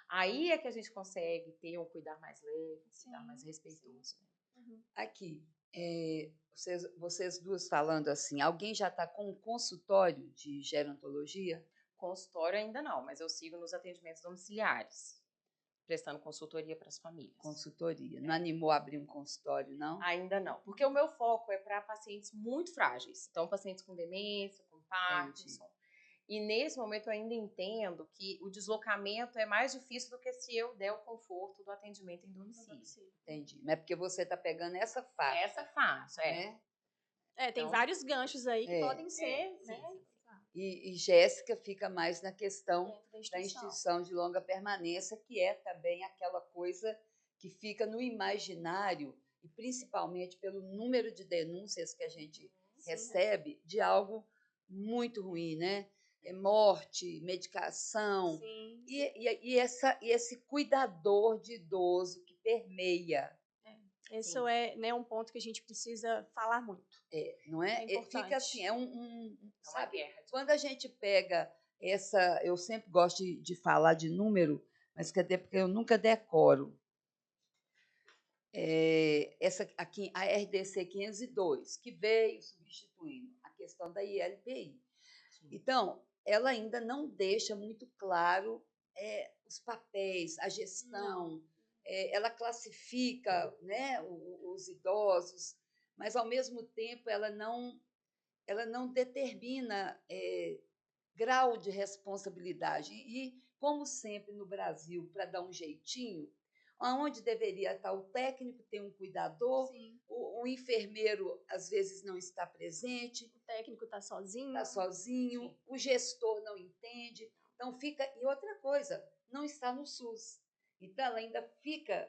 aí é que a gente consegue ter um cuidar mais leve, um cuidar mais respeitoso. Né? Aqui, vocês duas falando assim, alguém já está com um consultório de gerontologia? Consultório ainda não, mas eu sigo nos atendimentos domiciliares, prestando consultoria para as famílias. Consultoria. Não animou a abrir um consultório, não? Ainda não, porque o meu foco é para pacientes muito frágeis. Então, pacientes com demência, com Parkinson. E nesse momento eu ainda entendo que o deslocamento é mais difícil do que se eu der o conforto do atendimento em domicílio. Entendi. Mas é porque você está pegando essa faixa. Essa faixa, né? Tem Então, vários ganchos aí que podem ser, sim, né? sim. E Jéssica fica mais na questão Dentro da instituição de longa permanência, que é também aquela coisa que fica no imaginário, e principalmente pelo número de denúncias que a gente recebe de algo muito ruim, né? É morte, medicação, e esse cuidador de idoso que permeia. Isso é, né, um ponto que a gente precisa falar muito. Não é? É importante. Fica assim, sabe? guerra. Quando a gente pega essa, eu sempre gosto de falar de número, mas até porque eu nunca decoro. Essa aqui, a RDC 502, que veio substituindo a questão da ILPI. Então, ela ainda não deixa muito claro os papéis, a gestão. Ela classifica, né, os idosos, mas, ao mesmo tempo, ela não determina grau de responsabilidade. E, como sempre no Brasil, para dar um jeitinho, onde deveria estar o técnico, tem um cuidador, o enfermeiro, às vezes, não está presente. O técnico está sozinho. O gestor não entende. Então, fica... E outra coisa, não está no SUS. Então, ela ainda fica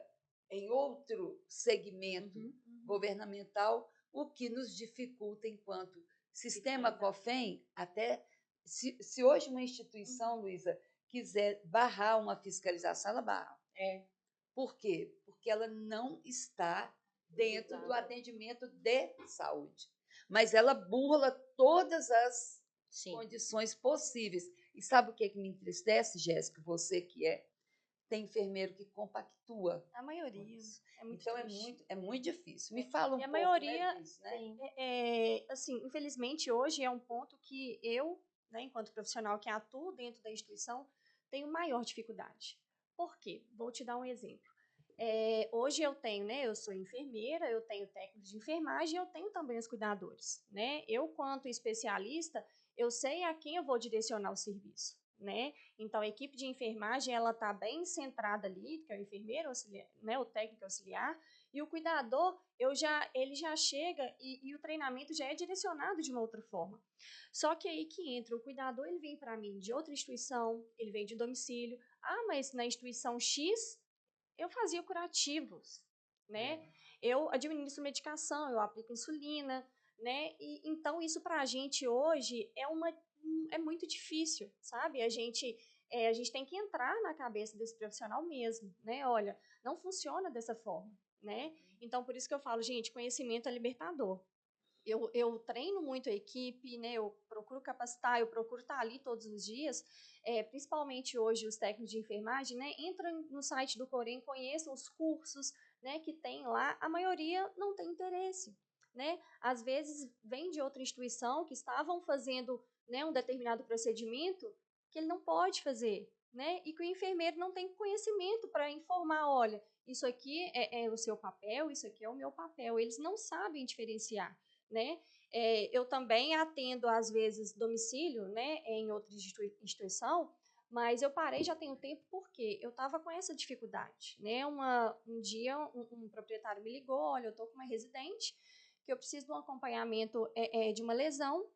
em outro segmento governamental, o que nos dificulta enquanto sistema COFEM, até se hoje uma instituição, Luísa, quiser barrar uma fiscalização, ela barra. Por quê? Porque ela não está dentro do atendimento de saúde. Mas ela burla todas as condições possíveis. E sabe o que me entristece, Jéssica? Você que tem enfermeiro que compactua. A maioria. É muito então triste. é muito difícil. Me fala um pouco, maioria, né, disso, né? Assim, infelizmente, hoje é um ponto que eu, né, enquanto profissional que atuo dentro da instituição, tenho maior dificuldade. Por quê? Vou te dar um exemplo. Hoje eu tenho, né, eu sou enfermeira, eu tenho técnico de enfermagem e eu tenho também os cuidadores, né? Eu, quanto especialista, eu sei a quem eu vou direcionar o serviço, né? Então, a equipe de enfermagem, ela está bem centrada ali, que é o enfermeiro auxiliar, né, o técnico auxiliar, e o cuidador, ele já chega e o treinamento já é direcionado de uma outra forma. Só que aí que entra, o cuidador, ele vem para mim de outra instituição, ele vem de domicílio. Ah, mas na instituição X, eu fazia curativos, né? Eu administro medicação, eu aplico insulina, né? E então isso para a gente hoje é muito difícil, sabe? A gente tem que entrar na cabeça desse profissional mesmo, né? Olha, não funciona dessa forma, né? Então por isso que eu falo, gente, conhecimento é libertador. Eu treino muito a equipe, né? Eu procuro capacitar, eu procuro estar ali todos os dias, principalmente hoje os técnicos de enfermagem, né? Entram no site do Corém, conheçam os cursos, né, que tem lá. A maioria não tem interesse, né? Às vezes vem de outra instituição que estavam fazendo, né, um determinado procedimento que ele não pode fazer, né? E que o enfermeiro não tem conhecimento para informar, olha, isso aqui é o seu papel, isso aqui é o meu papel. Eles não sabem diferenciar, né? Eu também atendo, às vezes, domicílio, né, em outra instituição, mas eu parei já tem um tempo porque eu estava com essa dificuldade, né? Um dia, um proprietário me ligou, olha, eu estou com uma residente que eu preciso de um acompanhamento de uma lesão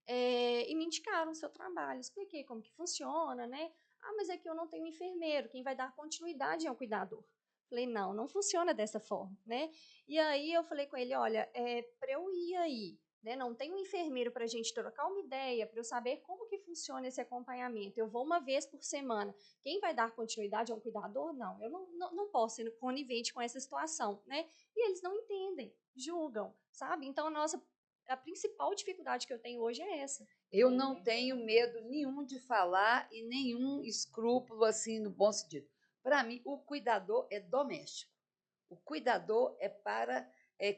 e me indicaram o seu trabalho. Expliquei como que funciona, né? Ah, mas é que eu não tenho enfermeiro, quem vai dar continuidade é o cuidador. Falei, não funciona dessa forma, né? E aí eu falei com ele, olha, para eu ir aí, né, não tem um enfermeiro para a gente trocar uma ideia, para eu saber como que funciona esse acompanhamento. Eu vou uma vez por semana. Quem vai dar continuidade é um cuidador? Não, eu não posso ser conivente com essa situação, né? E eles não entendem, julgam, sabe? Então, a principal dificuldade que eu tenho hoje é essa. Eu não tenho medo nenhum de falar e nenhum escrúpulo, assim, no bom sentido. Para mim, o cuidador é doméstico. O cuidador é para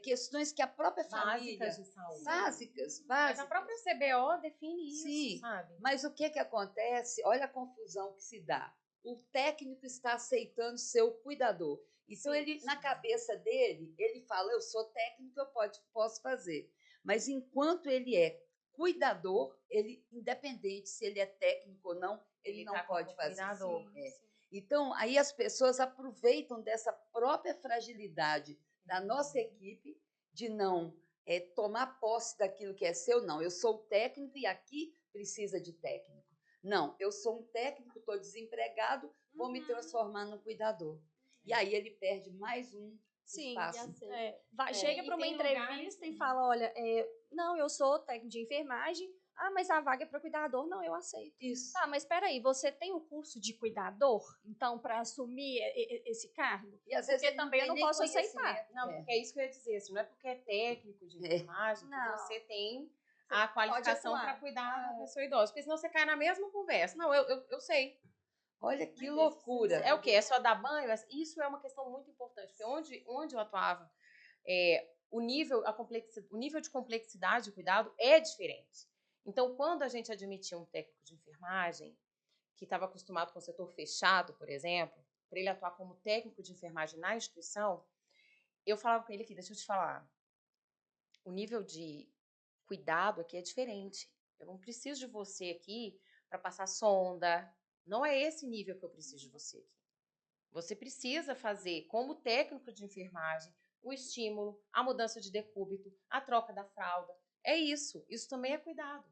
questões que a própria família... Básicas de saúde. Básicas. Mas a própria CBO define isso, Sim, sabe? mas o que acontece? Olha a confusão que se dá. O técnico está aceitando ser o cuidador. Então, na cabeça dele, ele fala, eu sou técnico, eu posso fazer. Mas enquanto ele é cuidador, ele, independente se ele é técnico ou não, ele não pode fazer. Cuidador. Então, aí as pessoas aproveitam dessa própria fragilidade da nossa equipe de não tomar posse daquilo que é seu. Não, eu sou técnico e aqui precisa de técnico. Não, eu sou um técnico, estou desempregado, vou me transformar num cuidador. E aí ele perde mais um espaço. Chega para uma entrevista e fala, olha, não, eu sou técnico de enfermagem, mas a vaga é para cuidador, não, eu aceito. Isso. Tá, mas espera aí, você tem o curso de cuidador, então, para assumir esse cargo? E às vezes porque também eu não posso aceitar. Não, porque é isso que eu ia dizer, assim, não é porque é técnico de enfermagem que você tem a qualificação para cuidar da pessoa idosa, porque senão você cai na mesma conversa. Não, eu sei. Olha que loucura. É o quê? É só dar banho? Isso é uma questão muito importante, porque onde eu atuava, o nível de complexidade de cuidado é diferente. Então, quando a gente admitia um técnico de enfermagem que estava acostumado com o setor fechado, por exemplo, para ele atuar como técnico de enfermagem na instituição, eu falava com ele aqui, deixa eu te falar, o nível de cuidado aqui é diferente. Eu não preciso de você aqui para passar sonda. Não é esse nível que eu preciso de você aqui. Você precisa fazer, como técnico de enfermagem, o estímulo, a mudança de decúbito, a troca da fralda. É isso. Isso também é cuidado.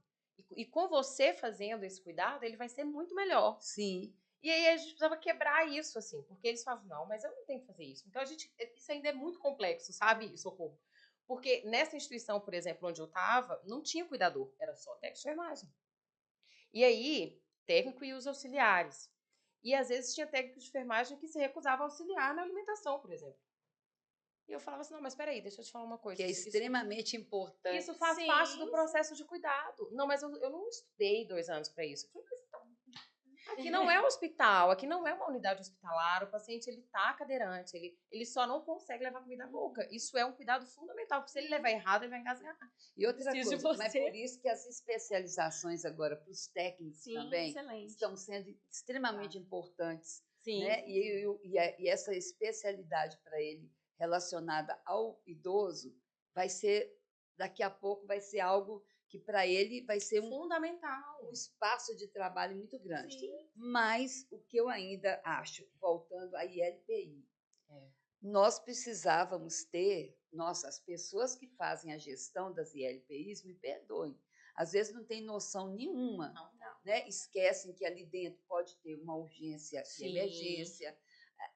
E com você fazendo esse cuidado, ele vai ser muito melhor. Sim. E aí a gente precisava quebrar isso, assim, porque eles falavam, não, mas eu não tenho que fazer isso. Então, isso ainda é muito complexo, sabe, Socorro? Porque nessa instituição, por exemplo, onde eu estava, não tinha cuidador, era só técnico de enfermagem. E aí, técnico e os auxiliares. E às vezes tinha técnico de enfermagem que se recusava a auxiliar na alimentação, por exemplo. E eu falava assim, não, mas peraí, deixa eu te falar uma coisa. Que é extremamente importante. Isso faz parte do processo de cuidado. Não, mas eu não estudei 2 anos para isso. Eu falei, mas então, aqui não é um hospital, aqui não é uma unidade hospitalar, o paciente ele tá cadeirante, ele só não consegue levar comida à boca. Isso é um cuidado fundamental, porque se ele levar errado, ele vai engasgar. E outra coisa, mas por isso que as especializações agora para os técnicos também estão sendo extremamente importantes. Sim. Né? E essa especialidade para ele relacionada ao idoso vai ser, daqui a pouco, vai ser algo que para ele vai ser fundamental, um espaço de trabalho muito grande. Sim. Mas o que eu ainda acho, voltando à ILPI, nós precisávamos ter, as pessoas que fazem a gestão das ILPIs, me perdoem, às vezes não tem noção nenhuma, né? Esquecem que ali dentro pode ter uma urgência e emergência.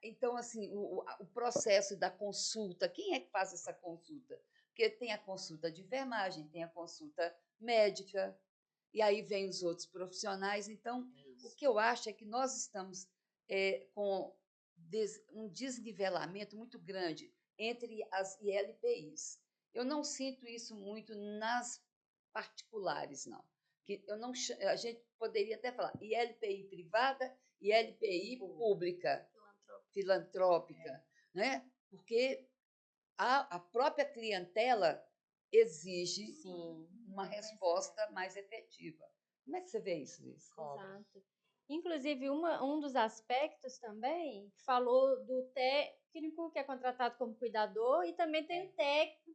Então, assim, o processo da consulta, quem é que faz essa consulta? Porque tem a consulta de enfermagem, tem a consulta médica, e aí vem os outros profissionais. Então, o que eu acho é que nós estamos com um desnivelamento muito grande entre as ILPIs. Eu não sinto isso muito nas particulares, não. A gente poderia até falar ILPI privada e ILPI pública, filantrópica, né? Porque a própria clientela exige uma resposta mais efetiva. Como é que você vê isso, Liz? Exato. Inclusive, um dos aspectos também falou do técnico que é contratado como cuidador e também tem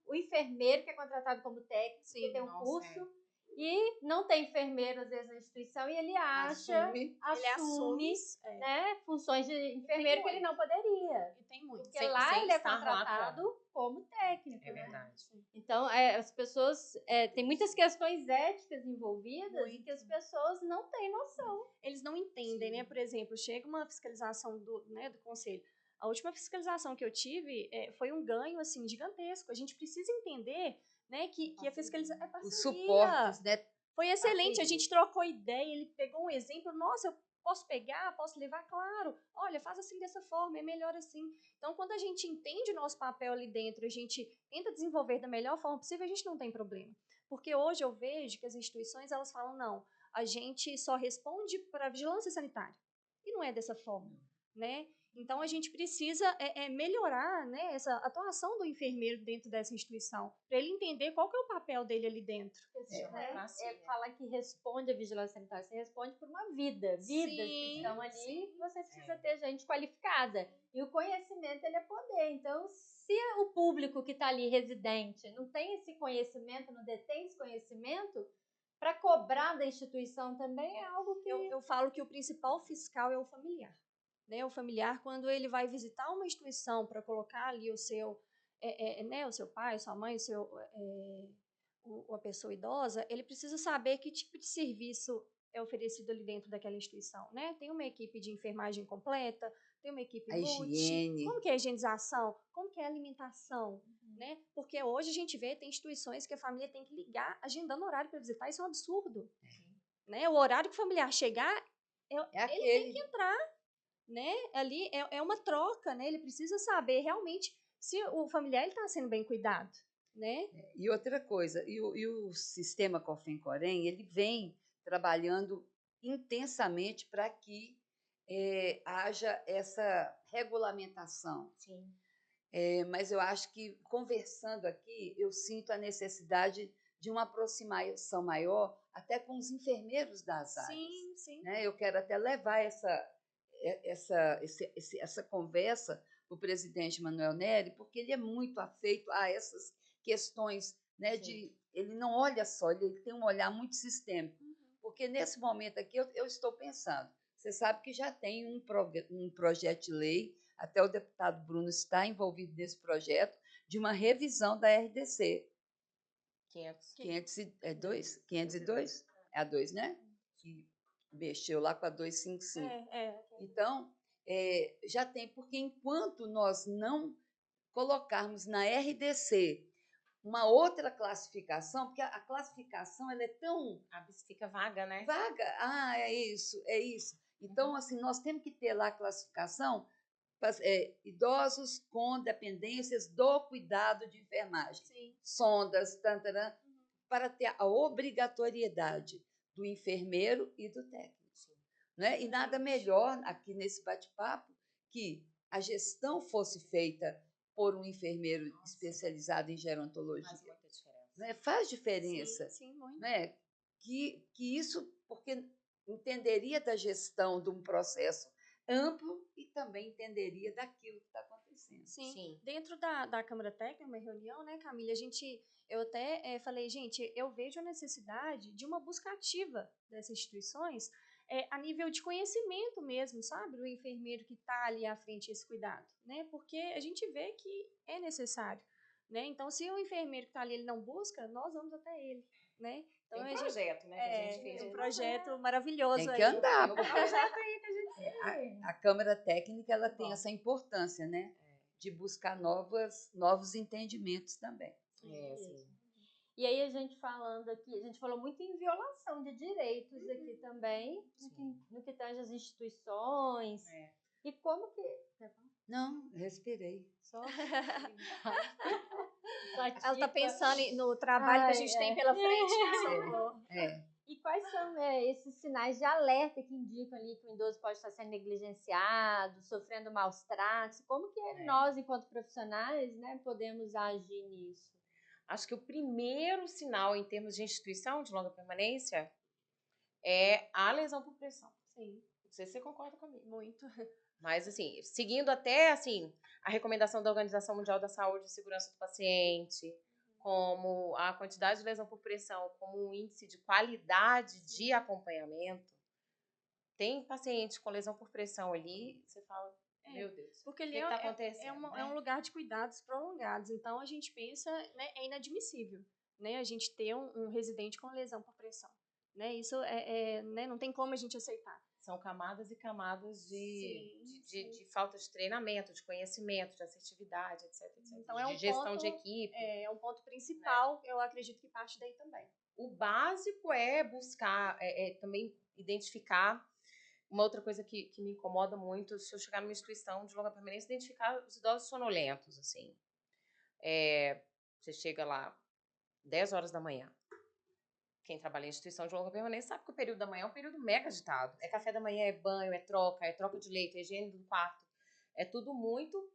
o enfermeiro que é contratado como técnico, que tem um curso e não tem enfermeiro, às vezes, na instituição e ele assume né, funções de enfermeiro que ele não poderia. E tem muito. Porque lá ele é contratado como técnico. É verdade. Né? Então, as pessoas... tem muitas questões éticas envolvidas e que as pessoas não têm noção. Eles não entendem, né? Por exemplo, chega uma fiscalização do conselho. A última fiscalização que eu tive foi um ganho assim gigantesco. A gente precisa entender, né, que a fiscalização é parceria. Os suportes, né? Foi excelente, a Parceria. gente trocou ideia, ele pegou um exemplo, nossa, eu posso pegar, posso levar? Claro, olha, faz assim dessa forma, é melhor assim. Então, quando a gente entende o nosso papel ali dentro, a gente tenta desenvolver da melhor forma possível, a gente não tem problema. Porque hoje eu vejo que as instituições, elas falam, não, a gente só responde para a vigilância sanitária. E não é dessa forma, né? Então, a gente precisa melhorar, né, essa atuação do enfermeiro dentro dessa instituição, para ele entender qual que é o papel dele ali dentro. Falar que responde a vigilância sanitária, você responde por uma vida, vidas que estão ali, você precisa ter gente qualificada. E o conhecimento, ele é poder. Então, se o público que está ali residente não tem esse conhecimento, não detém esse conhecimento, para cobrar da instituição também é algo que... Eu falo que o principal fiscal é o familiar. Né? O familiar, quando ele vai visitar uma instituição para colocar ali o seu, né, o seu pai, sua mãe, a pessoa idosa, ele precisa saber que tipo de serviço é oferecido ali dentro daquela instituição. Né? Tem uma equipe de enfermagem completa, tem uma equipe higiene. Como que é a higienização? Como que é a alimentação? Né? Porque hoje a gente vê, tem instituições que a família tem que ligar, agendando horário para visitar, isso é um absurdo. Né? O horário que o familiar chegar, ele tem que entrar. Né? Ali é uma troca, né? Ele precisa saber realmente se o familiar está sendo bem cuidado. Né? E outra coisa, e o sistema COFEM-COREM, ele vem trabalhando intensamente para que haja essa regulamentação. Sim. Mas eu acho que, conversando aqui, eu sinto a necessidade de uma aproximação maior até com os enfermeiros das áreas. Sim, sim. Né? Eu quero até levar essa conversa para o presidente Manuel Neri, porque ele é muito afeito a essas questões, né, ele não olha só, ele tem um olhar muito sistêmico. Porque nesse momento aqui eu estou pensando, você sabe que já tem um projeto de lei, até o deputado Bruno está envolvido nesse projeto, de uma revisão da RDC. 502? 502? É a 2, né? Que mexeu lá com a 255. Então, já tem, porque enquanto nós não colocarmos na RDC uma outra classificação, porque a classificação ela é tão... Fica vaga, né? Vaga. Ah, é isso, é isso. Então, assim, nós temos que ter lá a classificação idosos com dependências do cuidado de enfermagem. Sim. Sondas, tantarã, para ter a obrigatoriedade do enfermeiro e do técnico. Né? E nada melhor aqui nesse bate-papo que a gestão fosse feita por um enfermeiro especializado em gerontologia. Faz muita diferença. Né? Faz diferença. Sim, muito. Né? Que isso, porque entenderia da gestão de um processo amplo e também entenderia daquilo que está acontecendo. Sim. Dentro da Câmara Técnica, uma reunião, né, Camila, eu até falei, gente, eu vejo a necessidade de uma busca ativa dessas instituições a nível de conhecimento mesmo, sabe? Do enfermeiro que está ali à frente desse cuidado, né? Porque a gente vê que é necessário, né? Então, se o enfermeiro que está ali ele não busca, nós vamos até ele, né? Então, tem um projeto, né, que a gente fez. Um projeto maravilhoso. Tem que andar. Tem um projeto aí que a gente a Câmara Técnica ela tem essa importância, né? De buscar novos entendimentos também. Sim. E aí a gente falando aqui, a gente falou muito em violação de direitos aqui também, no que tange as instituições. E como que... Não, respirei. Só ela está pensando no trabalho que a gente tem pela frente. E quais são esses sinais de alerta que indicam ali que o idoso pode estar sendo negligenciado, sofrendo maus tratos? Como que nós, enquanto profissionais, né, podemos agir nisso? Acho que o primeiro sinal em termos de instituição de longa permanência é a lesão por pressão. Sim. Não sei se você concorda comigo. Muito. Mas, assim, seguindo até, assim, a recomendação da Organização Mundial da Saúde e Segurança do Paciente, como a quantidade de lesão por pressão, como um índice de qualidade de acompanhamento, tem paciente com lesão por pressão ali, você fala, meu Deus, porque o que está acontecendo? É um lugar de cuidados prolongados, então a gente pensa, né, é inadmissível, né, a gente ter um residente com lesão por pressão, né, isso né, não tem como a gente aceitar. São camadas e camadas Sim, de falta de treinamento, de conhecimento, de assertividade, etc, etc. Então, é de um gestão de ponto, equipe. é um ponto principal, eu acredito que parte daí também. O básico é buscar, também identificar. Uma outra coisa que me incomoda muito, se eu chegar numa instituição de longa permanência, identificar os idosos sonolentos, assim. Você chega lá 10 horas da manhã. Quem trabalha em instituição de longa permanência sabe que o período da manhã é um período mega agitado. É café da manhã, é banho, é troca de leito, é higiene do quarto. É tudo muito.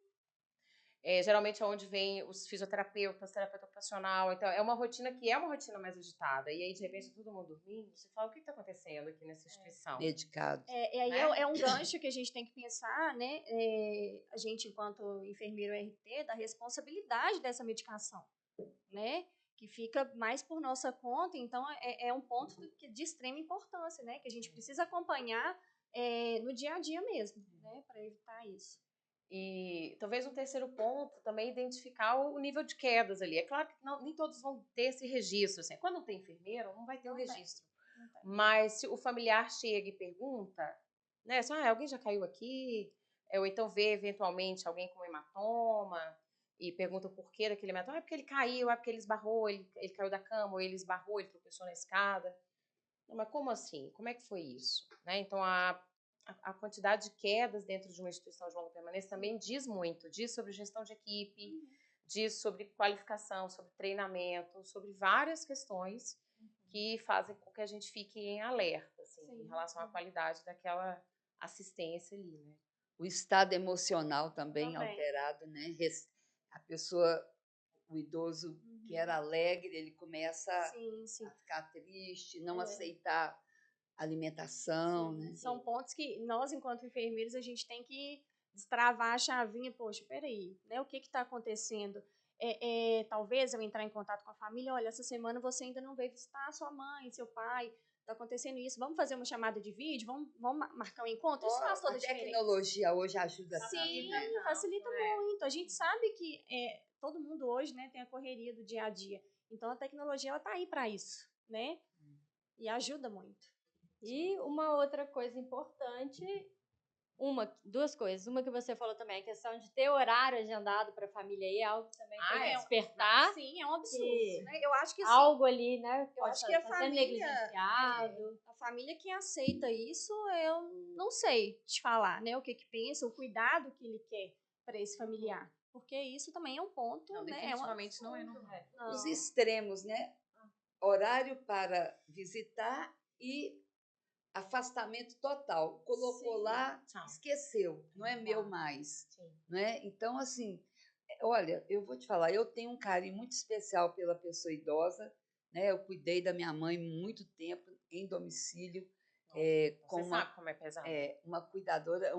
Geralmente é onde vem os fisioterapeutas, terapeuta ocupacional. Então, é uma rotina que é uma rotina mais agitada. E aí, de repente, todo mundo dormindo. Você fala, o que está acontecendo aqui nessa instituição? Medicado. E aí Né? é um gancho que a gente tem que pensar, né? A gente, enquanto enfermeiro RT, da responsabilidade dessa medicação, né? Que fica mais por nossa conta. Então, é um ponto de extrema importância, né? Que a gente precisa acompanhar no dia a dia mesmo, né? Para evitar isso. E talvez um terceiro ponto também é identificar o nível de quedas ali. É claro que nem todos vão ter esse registro. Assim. Quando não tem enfermeiro, não vai ter o registro. Mas se o familiar chega e pergunta, né? Assim, alguém já caiu aqui? Ou então vê eventualmente alguém com hematoma e pergunta o porquê daquele hematoma. É porque ele caiu, é porque ele esbarrou, ele caiu da cama, ou ele esbarrou, ele tropeçou na escada. Não, mas como assim? Como é que foi isso? Né? Então, a quantidade de quedas dentro de uma instituição de longa permanência também diz muito. Diz sobre gestão de equipe, diz sobre qualificação, sobre treinamento, sobre várias questões que fazem com que a gente fique em alerta, assim, em relação à qualidade daquela assistência ali, né? O estado emocional também alterado, né? A pessoa, o idoso que era alegre, ele começa a ficar triste, não aceitar alimentação, né? São pontos que nós, enquanto enfermeiros, a gente tem que destravar a chavinha. Poxa, peraí, né? O que está acontecendo? Talvez eu entrar em contato com a família, olha, essa semana você ainda não veio visitar a sua mãe, seu pai, está acontecendo isso, vamos fazer uma chamada de vídeo, vamos marcar um encontro? Isso faz toda a diferença. A tecnologia hoje ajuda Sim, também, né? facilita muito. A gente sabe que todo mundo hoje, né, tem a correria do dia a dia. Então, a tecnologia ela está aí para isso, né? E ajuda muito. E uma outra coisa importante, duas coisas. Uma que você falou também, a questão de ter horário agendado para a família aí, é algo que também tem que despertar. Sim, é um absurdo. Né? Eu acho que assim, algo ali, né? Eu acho que a família, sendo negligenciado. a família que aceita isso, eu não sei te falar, né? O que pensa, o cuidado que ele quer para esse familiar. Porque isso também é um ponto, Não, né? definitivamente não é normal. Os extremos, né? Horário para visitar e afastamento total. Colocou lá, esqueceu, não é meu mais. Né? Então, assim, olha, eu vou te falar, eu tenho um carinho muito especial pela pessoa idosa, né? Eu cuidei da minha mãe muito tempo em domicílio. Você sabe como é pesado. Uma cuidadora,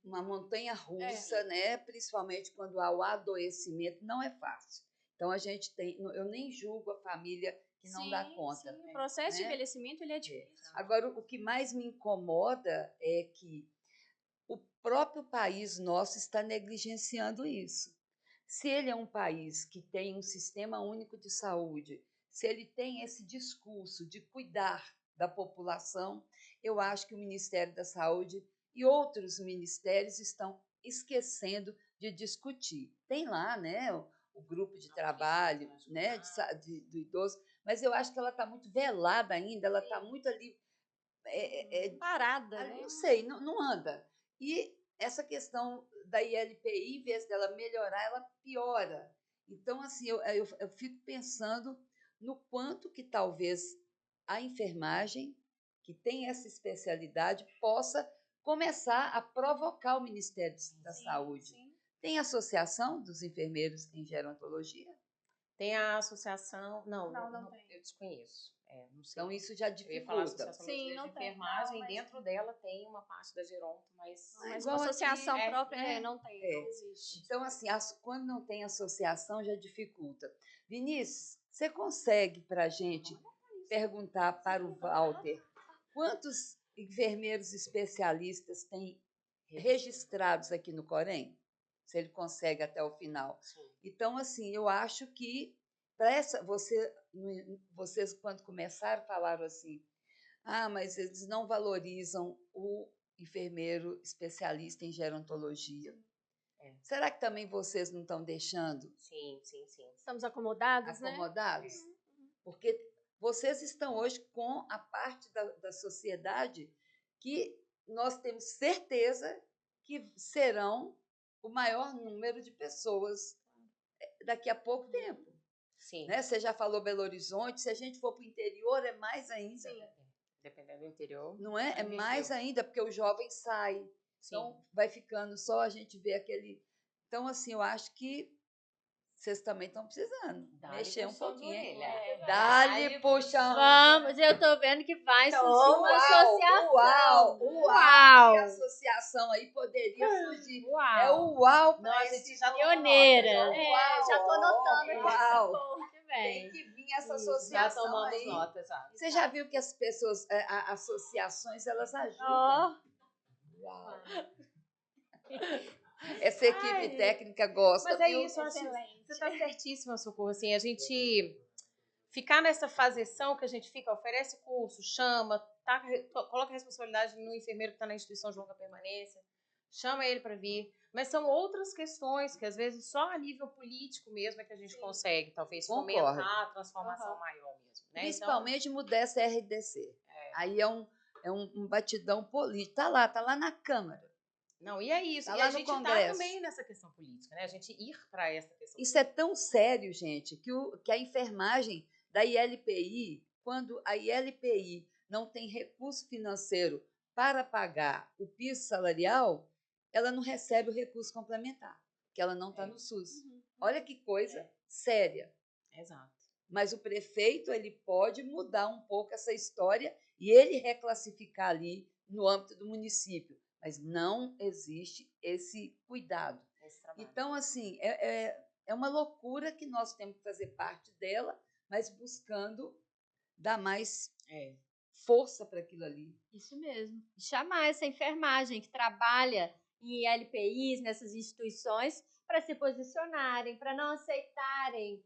uma montanha russa, né? Principalmente quando há o adoecimento, não é fácil. Então, a gente tem, eu nem julgo a família que não dá conta. Sim, o processo de envelhecimento ele é difícil. Agora, o que mais me incomoda é que o próprio país nosso está negligenciando isso. Se ele é um país que tem um sistema único de saúde, se ele tem esse discurso de cuidar da população, eu acho que o Ministério da Saúde e outros ministérios estão esquecendo de discutir. Tem lá, né, o grupo de trabalho, né, do idoso, mas eu acho que ela está muito velada ainda, ela está muito ali parada, né? Não sei, não anda. E essa questão da ILPI, em vez dela melhorar, ela piora. Então, assim, eu fico pensando no quanto que talvez a enfermagem, que tem essa especialidade, possa começar a provocar o Ministério da Saúde. Tem associação dos enfermeiros em gerontologia? Tem a associação... Não tem. Eu desconheço. Não sei. Então, isso já dificulta. Eu ia falar associação de enfermagem, dentro dela tem uma parte da geronto, mas uma associação própria não tem, não existe. Então, assim, quando não tem associação, já dificulta. Vinícius, você consegue para a gente perguntar para o Walter quantos enfermeiros especialistas tem registrados aqui no Corém? Se ele consegue até o final. Então, assim, eu acho que para vocês, quando começaram, falaram assim, Ah, mas eles não valorizam o enfermeiro especialista em gerontologia. É. Será que também vocês não estão deixando Sim, sim, sim. Estamos acomodados, né? acomodados? Porque vocês estão hoje com a parte da sociedade que nós temos certeza que serão o maior número de pessoas daqui a pouco tempo. Sim. Né? Você já falou Belo Horizonte, se a gente for para o interior é mais ainda. Sim. Dependendo do interior. Não é? É inverteu. mais ainda, porque o jovem sai. Sim. Então, vai ficando só, a gente vê aquele... Então, assim, eu acho que vocês também estão precisando Dá-lhe mexer um puxão de pouquinho. orelha. Dá-lhe puxão. Vamos, eu tô vendo que vai surgir uma Uau, associação. uau, Uau. que associação aí poderia surgir. Uau. É o uau Não, para a esse gente já pioneira. tomou nota, já. Já tô anotando aqui. Uau. Que bem. Tem que vir essa Isso, Já associação tomamos aí. nota, já. Você já viu que as pessoas, associações, elas ajudam? Ó. Uau. Essa equipe Ai, técnica gosta. Mas é viu? isso, eu acho que Excelente. você está certíssima, Socorro. Assim, a gente ficar nessa faseção que a gente fica, oferece curso, chama, coloca a responsabilidade no enfermeiro que está na instituição de longa permanência, chama ele para vir. Mas são outras questões que, às vezes, só a nível político mesmo é que a gente consegue, talvez, Concordo. fomentar a transformação maior mesmo. Né? Principalmente mudar essa RDC. Aí é um batidão político. Tá lá na Câmara. Não, e é isso. Tá e lá a no gente tá Congresso. também nessa questão política, né? A gente ir para essa questão. Isso é tão sério, gente, que a enfermagem da ILPI, quando a ILPI não tem recurso financeiro para pagar o piso salarial, ela não recebe o recurso complementar, porque ela não está no SUS. Olha que coisa séria. Exato. Mas o prefeito ele pode mudar um pouco essa história e ele reclassificar ali no âmbito do município. Mas não existe esse cuidado. Então, assim, é uma loucura que nós temos que fazer parte dela, mas buscando dar mais força para aquilo ali. Isso mesmo. Chamar essa enfermagem que trabalha em LPIs, nessas instituições, para se posicionarem, para não aceitarem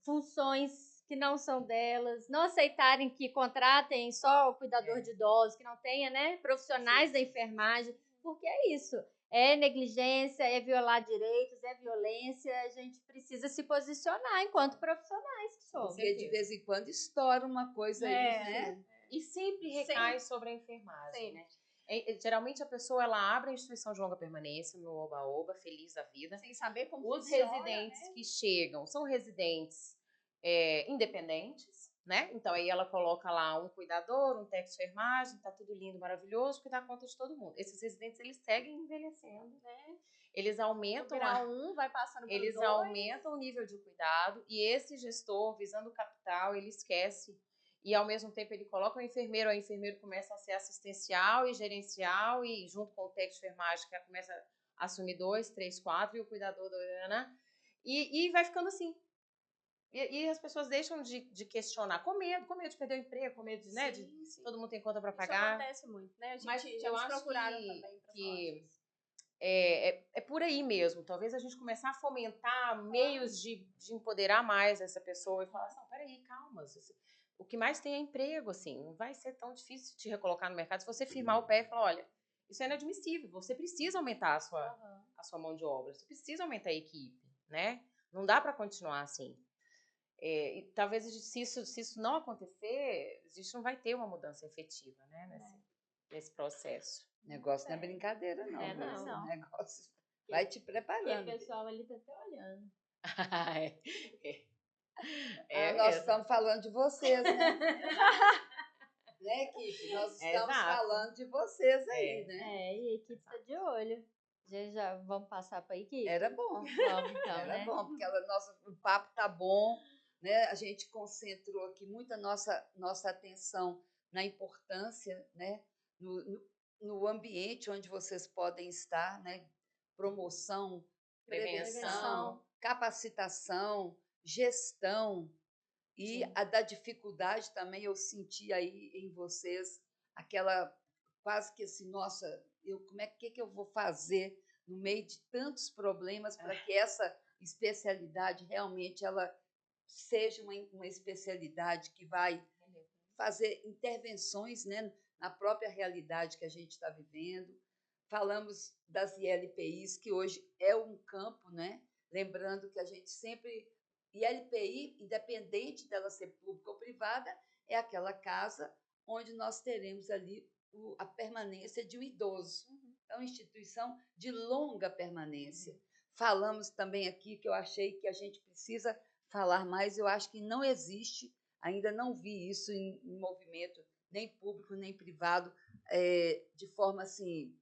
funções que não são delas, não aceitarem que contratem só o cuidador de idosos, que não tenha, né, profissionais da enfermagem, porque é isso. É negligência, é violar direitos, é violência. A gente precisa se posicionar enquanto profissionais que somos. Porque de vez em quando estoura uma coisa aí, né? E sempre recai sobre a enfermagem, né? Geralmente a pessoa ela abre a instituição de longa permanência no Oba-Oba, feliz da vida. Sem saber como Os funciona, residentes né? que chegam são residentes independentes, né? Então aí ela coloca lá um cuidador, um técnico de enfermagem, tá tudo lindo, maravilhoso, que dá conta de todo mundo. Esses residentes eles seguem envelhecendo, né? Eles aumentam vai passando pro eles 2. aumentam o nível de cuidado e esse gestor, visando o capital, ele esquece e ao mesmo tempo ele coloca o enfermeiro começa a ser assistencial e gerencial e junto com o técnico de enfermagem que começa a assumir 2, 3, 4 e o cuidador e vai ficando assim. E as pessoas deixam de questionar, com medo de perder o emprego, com medo de, né, todo mundo tem conta para pagar. Isso acontece muito, né? Mas Já eu nos acho procuraram também pra falar disso. É por aí mesmo. Talvez a gente começar a fomentar meios de empoderar mais essa pessoa e falar assim, peraí, calma. O que mais tem é emprego, assim. Não vai ser tão difícil te recolocar no mercado se você firmar o pé e falar, olha, isso é inadmissível. Você precisa aumentar a sua mão de obra. Você precisa aumentar a equipe, né? Não dá para continuar assim. E talvez se isso não acontecer, a gente não vai ter uma mudança efetiva, né? Nesse processo. O negócio não é brincadeira, não. Não. O negócio vai te preparando. Porque o pessoal ali tá até olhando. Nós estamos falando de vocês, né? Né, equipe? Nós estamos falando de vocês aí, né? E a equipe tá de olho. Já vamos passar para a equipe? Era bom. Vamos então, Era bom, porque o papo tá bom, né? A gente concentrou aqui muito a nossa atenção na importância, né? No ambiente onde vocês podem estar, né? Promoção, prevenção, capacitação, gestão e a da dificuldade também eu senti aí em vocês aquela quase que assim, nossa, como é que eu vou fazer no meio de tantos problemas para que essa especialidade realmente ela seja uma especialidade que vai fazer intervenções, né, na própria realidade que a gente está vivendo. Falamos das ILPIs, que hoje é um campo, né? Lembrando que a gente sempre... ILPI, independente dela ser pública ou privada, é aquela casa onde nós teremos ali a permanência de um idoso. É uma instituição de longa permanência. Falamos também aqui que eu achei que a gente precisa falar mais, eu acho que não existe, ainda não vi isso em movimento, nem público, nem privado, de forma assim...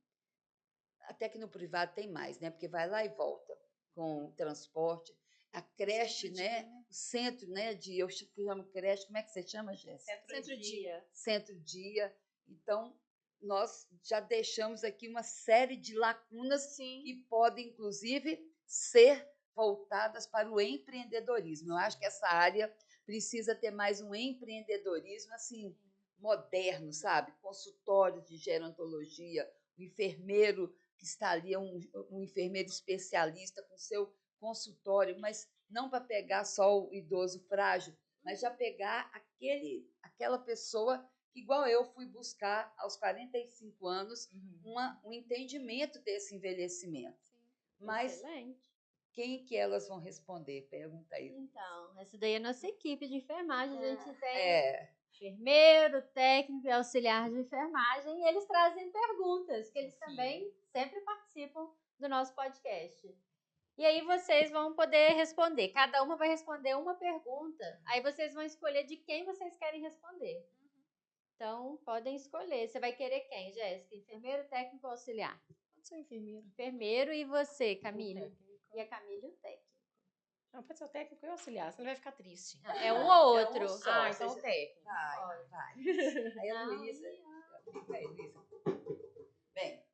Até que no privado tem mais, né? Porque vai lá e volta com transporte. A creche, né? O centro, né? Eu chamo creche, como é que você chama, Jéssica? Centro-dia. Centro-dia. Então, nós já deixamos aqui uma série de lacunas que podem, inclusive, ser voltadas para o empreendedorismo. Eu acho que essa área precisa ter mais um empreendedorismo assim moderno, sabe? Consultórios de gerontologia, o enfermeiro que está ali, um enfermeiro especialista com seu consultório, mas não para pegar só o idoso frágil, mas já pegar aquela pessoa que, igual eu, fui buscar aos 45 anos um entendimento desse envelhecimento. Mas excelente. Quem que elas vão responder? Pergunta aí. Então, essa daí é a nossa equipe de enfermagem. A gente tem enfermeiro, técnico e auxiliar de enfermagem, e eles trazem perguntas, que eles também sempre participam do nosso podcast. E aí vocês vão poder responder. Cada uma vai responder uma pergunta. Aí vocês vão escolher de quem vocês querem responder. Então, podem escolher. Você vai querer quem, Jéssica? Enfermeiro, técnico ou auxiliar? Pode ser enfermeiro. Enfermeiro e você, Camila? E a Camila e o técnico. Não, pode ser o técnico e o auxiliar, senão ele vai ficar triste. É um ou outro. Então o técnico. Vai. Aí a Luísa. Fica aí, Luísa. Bem,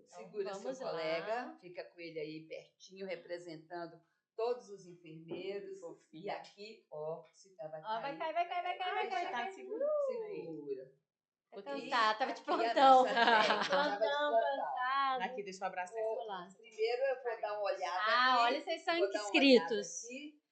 segura seu colega, fica com ele aí pertinho, representando todos os enfermeiros. E aqui, se vai cair. Vai cair. Segura. Tá cansado, tava de Aqui plantão. Plantão, cansado. Aqui, deixa eu abraçar. Primeiro eu vou dar uma olhada aqui. Olha, vocês são inscritos.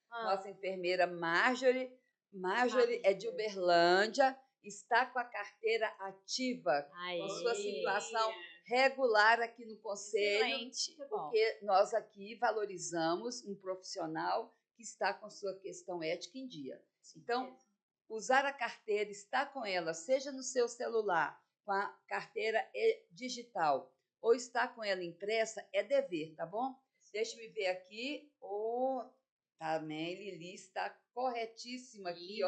Nossa enfermeira Marjorie. Marjorie é de Uberlândia, está com a carteira ativa, com sua situação regular aqui no conselho. Excelente. Porque nós aqui valorizamos um profissional que está com sua questão ética em dia. Então, usar a carteira, estar com ela, seja no seu celular, com a carteira digital, ou estar com ela impressa, é dever, tá bom? Deixa eu ver aqui. Também, Lili está corretíssima aqui,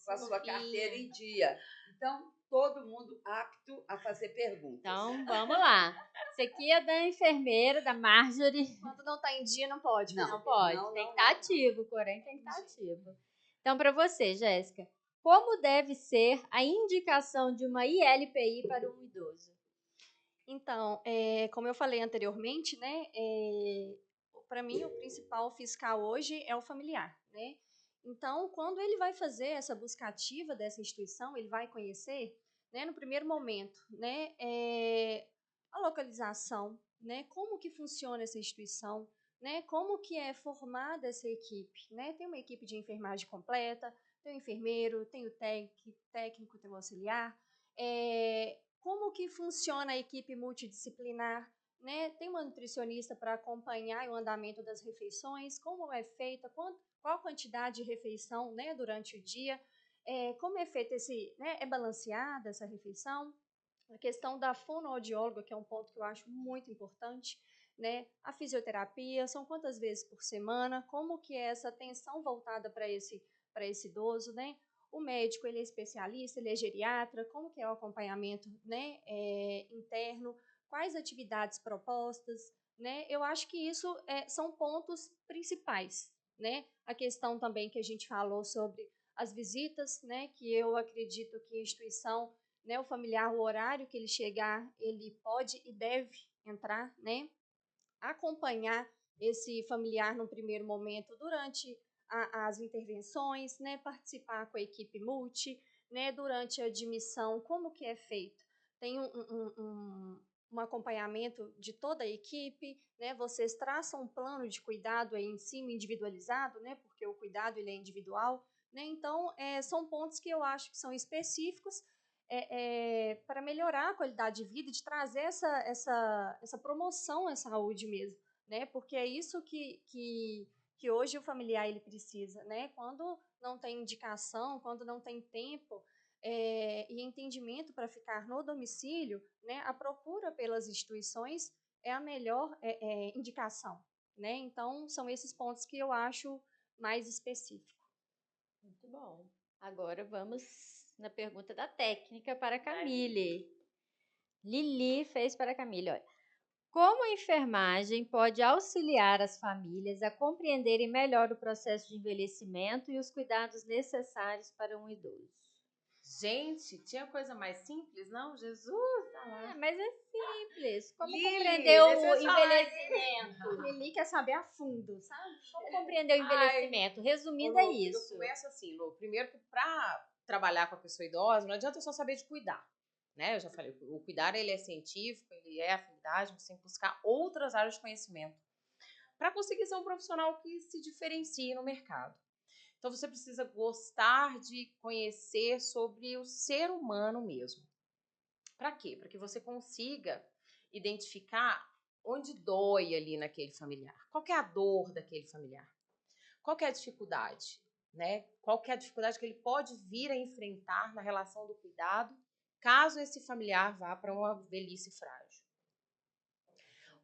com a sua carteira em dia. Então, todo mundo apto a fazer perguntas. Então, vamos lá. Isso aqui é da enfermeira, da Marjorie. Quando não está em dia, não pode. Não pode. Tem que estar ativo, porém tem que estar ativo. Então, para você, Jéssica, como deve ser a indicação de uma ILPI para um idoso? Então, como eu falei anteriormente, né, para mim o principal fiscal hoje é o familiar, né? Então, quando ele vai fazer essa busca ativa dessa instituição, ele vai conhecer, né, no primeiro momento, né, a localização, né, como que funciona essa instituição, né, como que é formada essa equipe, né? Tem uma equipe de enfermagem completa, tem o enfermeiro, tem o técnico, tem o auxiliar, como que funciona a equipe multidisciplinar, né? Tem uma nutricionista para acompanhar o andamento das refeições, como é feita, qual a quantidade de refeição, né, durante o dia, como é feito é balanceada essa refeição. A questão da fonoaudióloga, que é um ponto que eu acho muito importante, né? A fisioterapia, são quantas vezes por semana, como que é essa atenção voltada para esse idoso, né? O médico, ele é especialista, ele é geriatra, como que é o acompanhamento, né, interno, quais atividades propostas, né? Eu acho que isso são pontos principais, né? A questão também que a gente falou sobre as visitas, né, que eu acredito que a instituição, né, o familiar, o horário que ele chegar, ele pode e deve entrar, né? Acompanhar esse familiar no primeiro momento durante as intervenções, né, participar com a equipe multi, né, durante a admissão, como que é feito? Tem um acompanhamento de toda a equipe, né, vocês traçam um plano de cuidado aí em cima, individualizado, né, porque o cuidado ele é individual, né? Então, são pontos que eu acho que são específicos para melhorar a qualidade de vida, de trazer essa promoção à saúde mesmo, né? Porque é isso que hoje o familiar ele precisa, né? Quando não tem indicação, quando não tem tempo e entendimento para ficar no domicílio, né? A procura pelas instituições é a melhor indicação, né? Então, são esses pontos que eu acho mais específicos. Muito bom. Agora vamos na pergunta da técnica para a Camille. Lili fez para a Camille, olha. Como a enfermagem pode auxiliar as famílias a compreenderem melhor o processo de envelhecimento e os cuidados necessários para um idoso? Gente, tinha coisa mais simples, não? Jesus! Mas é simples. Como Lili, compreender o deixa eu falar envelhecimento? Lili quer saber a fundo, sabe? Como compreender o envelhecimento? Resumindo, é Eu isso. começo assim, Lu. Primeiro que para trabalhar com a pessoa idosa, não adianta só saber de cuidar, né? Eu já falei, o cuidar ele é científico, ele é afinidade, você tem que buscar outras áreas de conhecimento para conseguir ser um profissional que se diferencie no mercado. Então você precisa gostar de conhecer sobre o ser humano mesmo. Para quê? Para que você consiga identificar onde dói ali naquele familiar. Qual que é a dor daquele familiar? Qual que é a dificuldade? Né? Qual que é a dificuldade que ele pode vir a enfrentar na relação do cuidado, caso esse familiar vá para uma velhice frágil?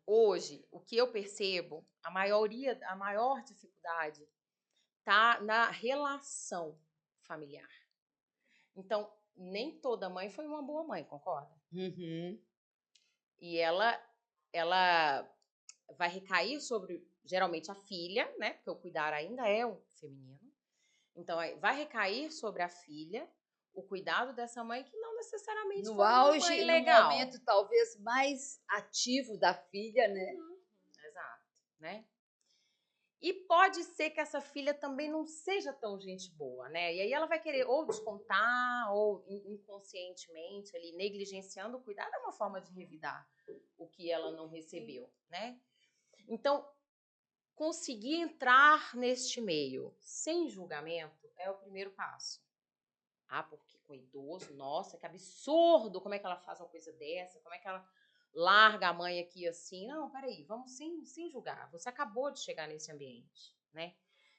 Hoje, o que eu percebo, a maior dificuldade está na relação familiar. Então, nem toda mãe foi uma boa mãe, concorda? Uhum. E ela vai recair sobre, geralmente, a filha, né? Porque o cuidar ainda é um feminino. Então, vai recair sobre a filha o cuidado dessa mãe que não necessariamente No foi uma auge, mãe no legal. momento talvez mais ativo da filha, né? Exato, né? E pode ser que essa filha também não seja tão gente boa, né? E aí ela vai querer ou descontar, ou inconscientemente ali, negligenciando o cuidado, é uma forma de revidar o que ela não recebeu, né? Então, conseguir entrar neste meio sem julgamento é o primeiro passo. Ah, porque com idoso, nossa, que absurdo, como é que ela faz uma coisa dessa? Como é que ela larga a mãe aqui assim? Não, peraí, vamos sem julgar. Você acabou de chegar nesse ambiente, né?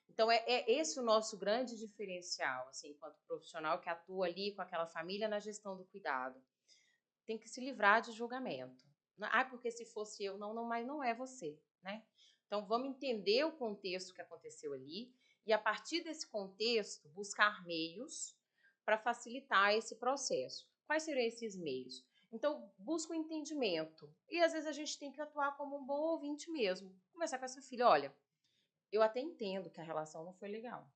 Então, é esse o nosso grande diferencial, assim, enquanto profissional que atua ali com aquela família na gestão do cuidado. Tem que se livrar de julgamento. Ah, porque se fosse eu, não, mas não é você, né? Então, vamos entender o contexto que aconteceu ali e, a partir desse contexto, buscar meios para facilitar esse processo. Quais seriam esses meios? Então, busca o entendimento. E, às vezes, a gente tem que atuar como um bom ouvinte mesmo. Conversar com essa filha, olha, eu até entendo que a relação não foi legal,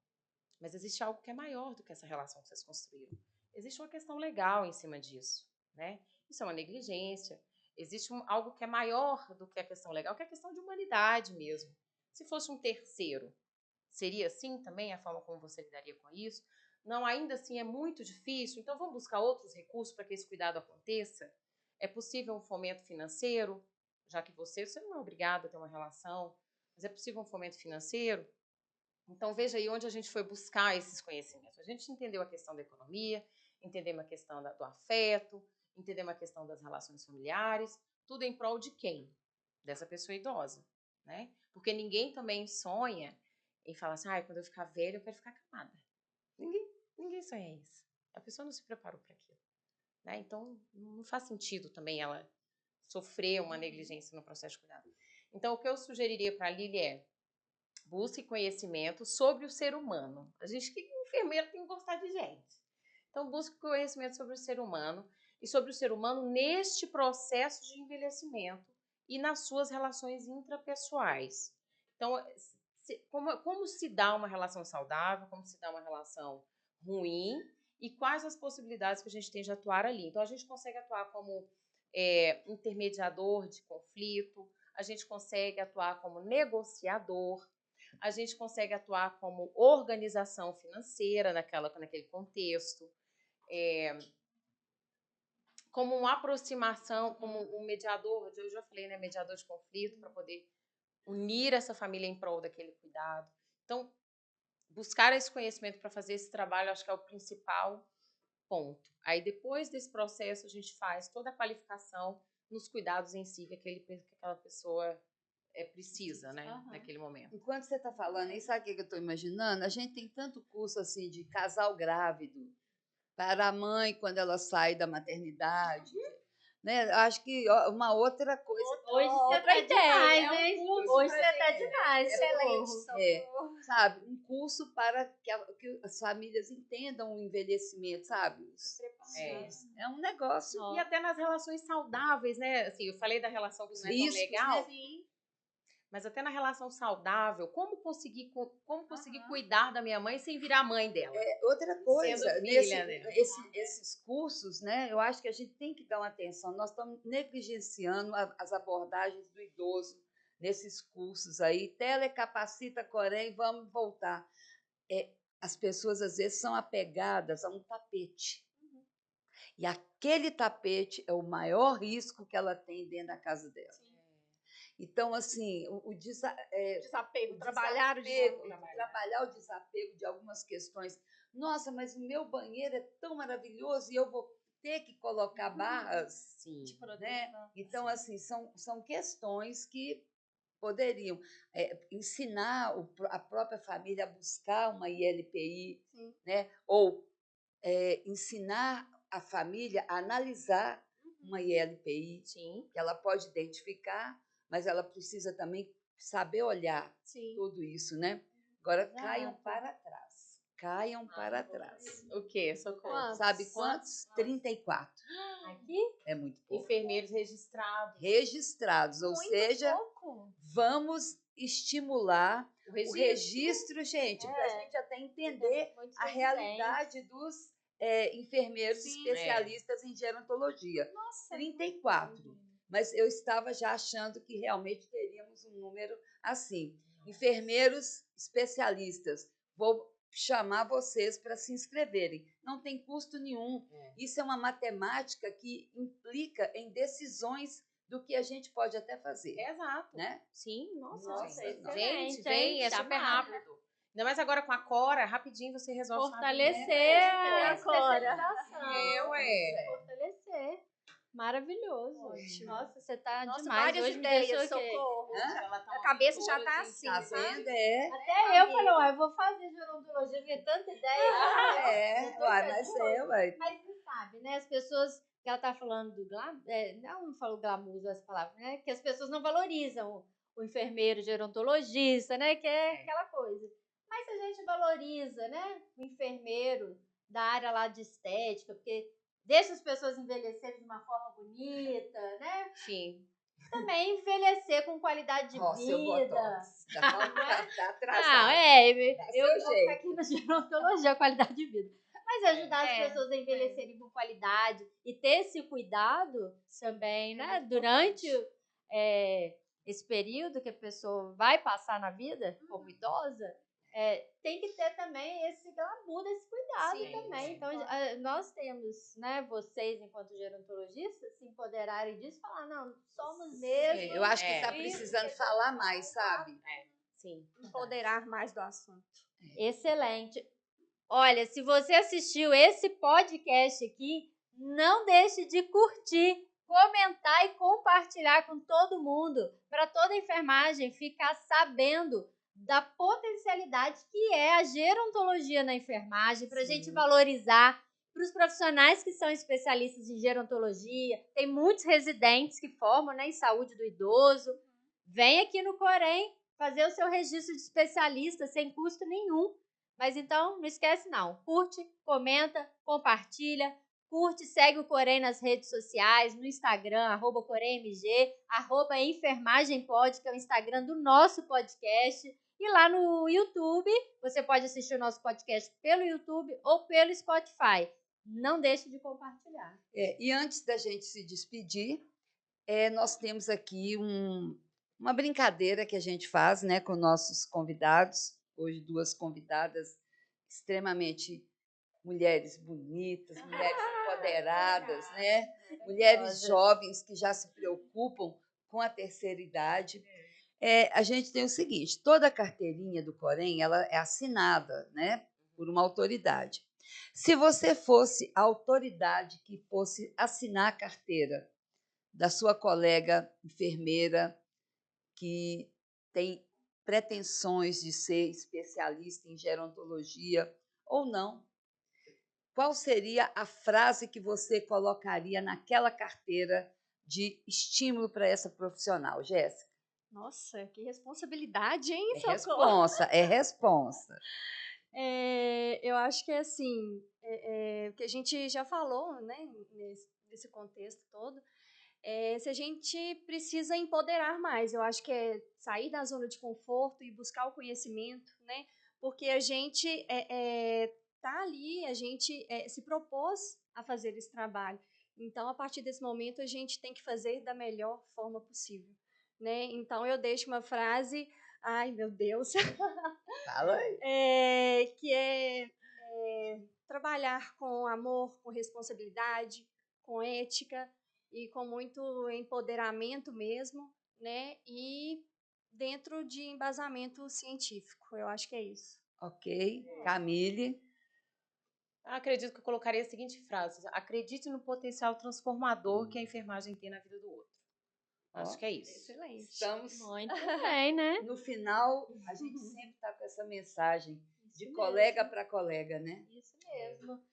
mas existe algo que é maior do que essa relação que vocês construíram. Existe uma questão legal em cima disso, né? Isso é uma negligência. Existe algo que é maior do que a questão legal, que é a questão de humanidade mesmo. Se fosse um terceiro, seria assim também a forma como você lidaria com isso? Não, ainda assim é muito difícil, então vamos buscar outros recursos para que esse cuidado aconteça? É possível um fomento financeiro, já que você não é obrigado a ter uma relação, mas é possível um fomento financeiro? Então, veja aí onde a gente foi buscar esses conhecimentos. A gente entendeu a questão da economia, entendemos a questão do afeto, entendemos a questão das relações familiares, tudo em prol de quem? Dessa pessoa idosa, né? Porque ninguém também sonha em falar assim, quando eu ficar velho, eu quero ficar acamada. Ninguém sonha isso. A pessoa não se preparou para aquilo, né? Então, não faz sentido também ela sofrer uma negligência no processo de cuidado. Então, o que eu sugeriria para a Lili é: busque conhecimento sobre o ser humano. A gente que enfermeiro tem que gostar de gente. Então, busque conhecimento sobre o ser humano e sobre o ser humano neste processo de envelhecimento e nas suas relações intrapessoais. Então, como se dá uma relação saudável, como se dá uma relação ruim e quais as possibilidades que a gente tem de atuar ali. Então, a gente consegue atuar como intermediador de conflito, a gente consegue atuar como negociador, a gente consegue atuar como organização financeira naquele contexto, como uma aproximação, como um mediador, eu já falei, né, mediador de conflito, para poder unir essa família em prol daquele cuidado. Então, buscar esse conhecimento para fazer esse trabalho, acho que é o principal ponto. Aí, depois desse processo, a gente faz toda a qualificação nos cuidados em si que aquela pessoa precisa, né, naquele momento. Enquanto você está falando aí, sabe o que eu estou imaginando? A gente tem tanto curso assim de casal grávido, para a mãe quando ela sai da maternidade. Né? Acho que uma outra coisa. Hoje você tá demais, hein? Hoje você tá demais. Excelente. Sabe? Um curso para que as famílias entendam o envelhecimento, sabe? É um negócio. E até nas relações saudáveis, né? Assim, eu falei da relação que não é tão legal. Sim. Mas até na relação saudável, como conseguir cuidar da minha mãe sem virar mãe dela? Outra coisa, Sendo filha, né? esses cursos, né? Eu acho que a gente tem que dar uma atenção. Nós estamos negligenciando as abordagens do idoso nesses cursos aí. Telecapacita, Corém, vamos voltar. As pessoas, às vezes, são apegadas a um tapete. E aquele tapete é o maior risco que ela tem dentro da casa dela. Sim. Então, assim, Desapego, trabalhar o desapego de algumas questões. Nossa, mas o meu banheiro é tão maravilhoso e eu vou ter que colocar barras. Sim. Né? Então, assim, são questões que poderiam ensinar a própria família a buscar uma ILPI, né? Ou ensinar a família a analisar uma ILPI, Sim. que ela pode identificar, mas ela precisa também saber olhar tudo isso, né? Agora, caiam para trás. Caiam para trás. O quê? Socorro. Sabe quantos? 34. Aqui? É muito pouco. Enfermeiros registrados. Registrados, ou Muito seja, pouco. vamos estimular o registro, gente, para a gente até entender a realidade dos enfermeiros especialistas em gerontologia. Nossa. 34. Mas eu estava já achando que realmente teríamos um número assim. Enfermeiros especialistas. Vou chamar vocês para se inscreverem. Não tem custo nenhum. Isso é uma matemática que implica em decisões do que a gente pode até fazer. Exato. Né? Sim, nossa. Excelente, Vem, é super rápido. Ainda mais agora com a Cora, rapidinho você resolve fortalecer a Cora. Fortalecer. Maravilhoso. Ótimo. Nossa, você tá Nossa, demais. várias Hoje me ideias, deixou aqui. socorro. A cabeça já tá assim, Tá sabe? vendo? Até eu falei, ó, eu vou fazer gerontologia, porque tanta ideia. Uai. Mas você sabe, né? As pessoas, que ela tá falando do glamour, não falou glamour essa palavra, né? Que as pessoas não valorizam o enfermeiro gerontologista, né? Que é aquela coisa. Mas a gente valoriza, né? O enfermeiro da área lá de estética, porque deixa as pessoas envelhecerem de uma forma bonita, né? Sim. Também envelhecer com qualidade de vida. Tá atrasado. Não, eu vou ficar aqui na gerontologia, qualidade de vida. Mas ajudar as pessoas a envelhecerem com qualidade e ter esse cuidado também, né? Durante esse período que a pessoa vai passar na vida como idosa, tem que ter também esse glamour, esse cuidado também. Então, nós temos, né, vocês, enquanto gerontologistas, se empoderarem disso e falar, não, somos mesmo. Eu acho que está precisando falar mais, sabe? Sim. Empoderar mais do assunto. Excelente. Olha, se você assistiu esse podcast aqui, não deixe de curtir, comentar e compartilhar com todo mundo, para toda a enfermagem ficar sabendo da potencialidade que é a gerontologia na enfermagem, para a gente valorizar, para os profissionais que são especialistas em gerontologia. Tem muitos residentes que formam, né, em saúde do idoso. Vem aqui no Corém fazer o seu registro de especialista sem custo nenhum. Mas então, não esquece não. Curte, comenta, compartilha. Curte, segue o Corém nas redes sociais, no Instagram, @CoremMG, @EnfermagemPod, que é o Instagram do nosso podcast. E lá no YouTube, você pode assistir o nosso podcast pelo YouTube ou pelo Spotify. Não deixe de compartilhar. E antes da gente se despedir, nós temos aqui uma brincadeira que a gente faz, né, com nossos convidados. Hoje, 2 convidadas extremamente mulheres bonitas, mulheres empoderadas, né? Mulheres jovens que já se preocupam com a terceira idade. A gente tem o seguinte, toda a carteirinha do Corém, ela é assinada, né, por uma autoridade. Se você fosse a autoridade que fosse assinar a carteira da sua colega enfermeira que tem pretensões de ser especialista em gerontologia ou não, qual seria a frase que você colocaria naquela carteira de estímulo para essa profissional, Jéssica? Nossa, que responsabilidade, hein, É Socorro? responsa, é responsa. Eu acho que é assim, que a gente já falou, né, nesse contexto todo, se a gente precisa empoderar mais. Eu acho que é sair da zona de conforto e buscar o conhecimento, né, porque a gente tá ali, a gente se propôs a fazer esse trabalho. Então, a partir desse momento, a gente tem que fazer da melhor forma possível, né? Então, eu deixo uma frase, ai, meu Deus, Fala aí. que é trabalhar com amor, com responsabilidade, com ética e com muito empoderamento mesmo, né? E dentro de embasamento científico, eu acho que é isso. Ok. Camille. Acredito que eu colocaria a seguinte frase: acredite no potencial transformador que a enfermagem tem na vida do outro. Acho que é isso. Excelente. Estamos Muito bem, né? no final, a gente sempre está com essa mensagem de Isso colega mesmo. para colega, né? Isso mesmo.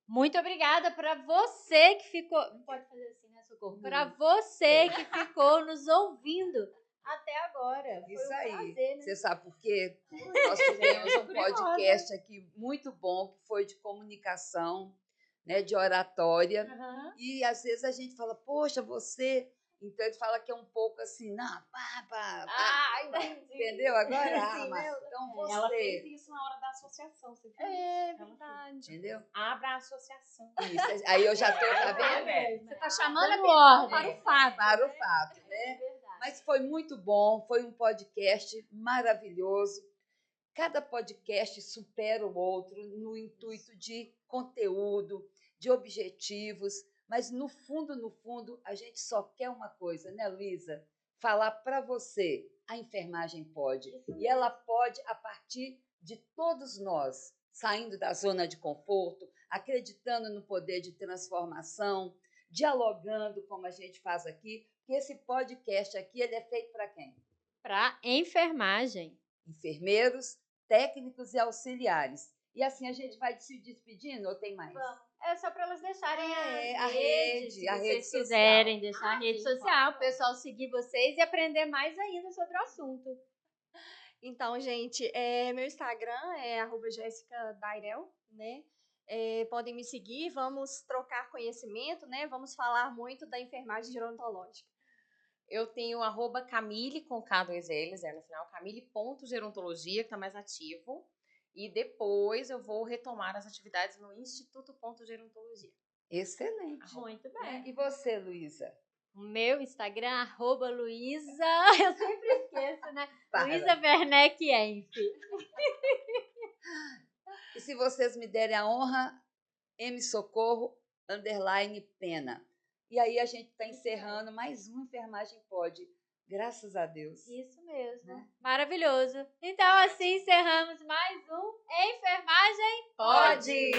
Muito obrigada para você que ficou. Não pode fazer assim, né, Socorro? Para você que ficou nos ouvindo até agora. Foi Isso um aí. prazer, né? Você sabe por quê? Nós tivemos um podcast aqui muito bom, que foi de comunicação, né, de oratória. Aham. E às vezes a gente fala, poxa, você. Então ele fala que é um pouco assim, não, Entendi. entendeu? Agora, Sim, mas né? então você. Ela fez isso na hora da associação, você viu? Ela fez. Verdade. Entendeu? Abra a associação. Isso. Aí eu já estou, tá vendo? Você tá chamando Dando a ordem. para o fato. Para o fato, É né? verdade. Mas foi muito bom, foi um podcast maravilhoso. Cada podcast supera o outro no intuito de conteúdo, de objetivos, mas no fundo, a gente só quer uma coisa, né, Luísa? Falar para você, a enfermagem pode. E ela pode a partir de todos nós, saindo da zona de conforto, acreditando no poder de transformação, dialogando como a gente faz aqui, que esse podcast aqui ele é feito para quem? Para enfermagem. Enfermeiros, técnicos e auxiliares. E assim a gente vai se despedindo ou tem mais? Vamos. É só para elas deixarem a rede, se a rede vocês social. quiserem deixar a rede sim, social, claro. o pessoal seguir vocês e aprender mais ainda sobre o assunto. Então, gente, meu Instagram é @jessicadairel, né? Podem me seguir, vamos trocar conhecimento, né? Vamos falar muito da enfermagem gerontológica. Eu tenho @Camille, com K2 L's, no final, camille.gerontologia, que está mais ativo. E depois eu vou retomar as atividades no Instituto.gerontologia. Excelente. Muito Né? bem. E você, Luísa? O meu Instagram, @Luísa, eu sempre esqueço, né? Para. Luísa Werneck Enf. E se vocês me derem a honra, msocorro_pena. E aí a gente está encerrando mais um Enfermagem Pode. Graças a Deus. Isso mesmo. Né? Maravilhoso. Então, assim encerramos mais um Enfermagem Pode!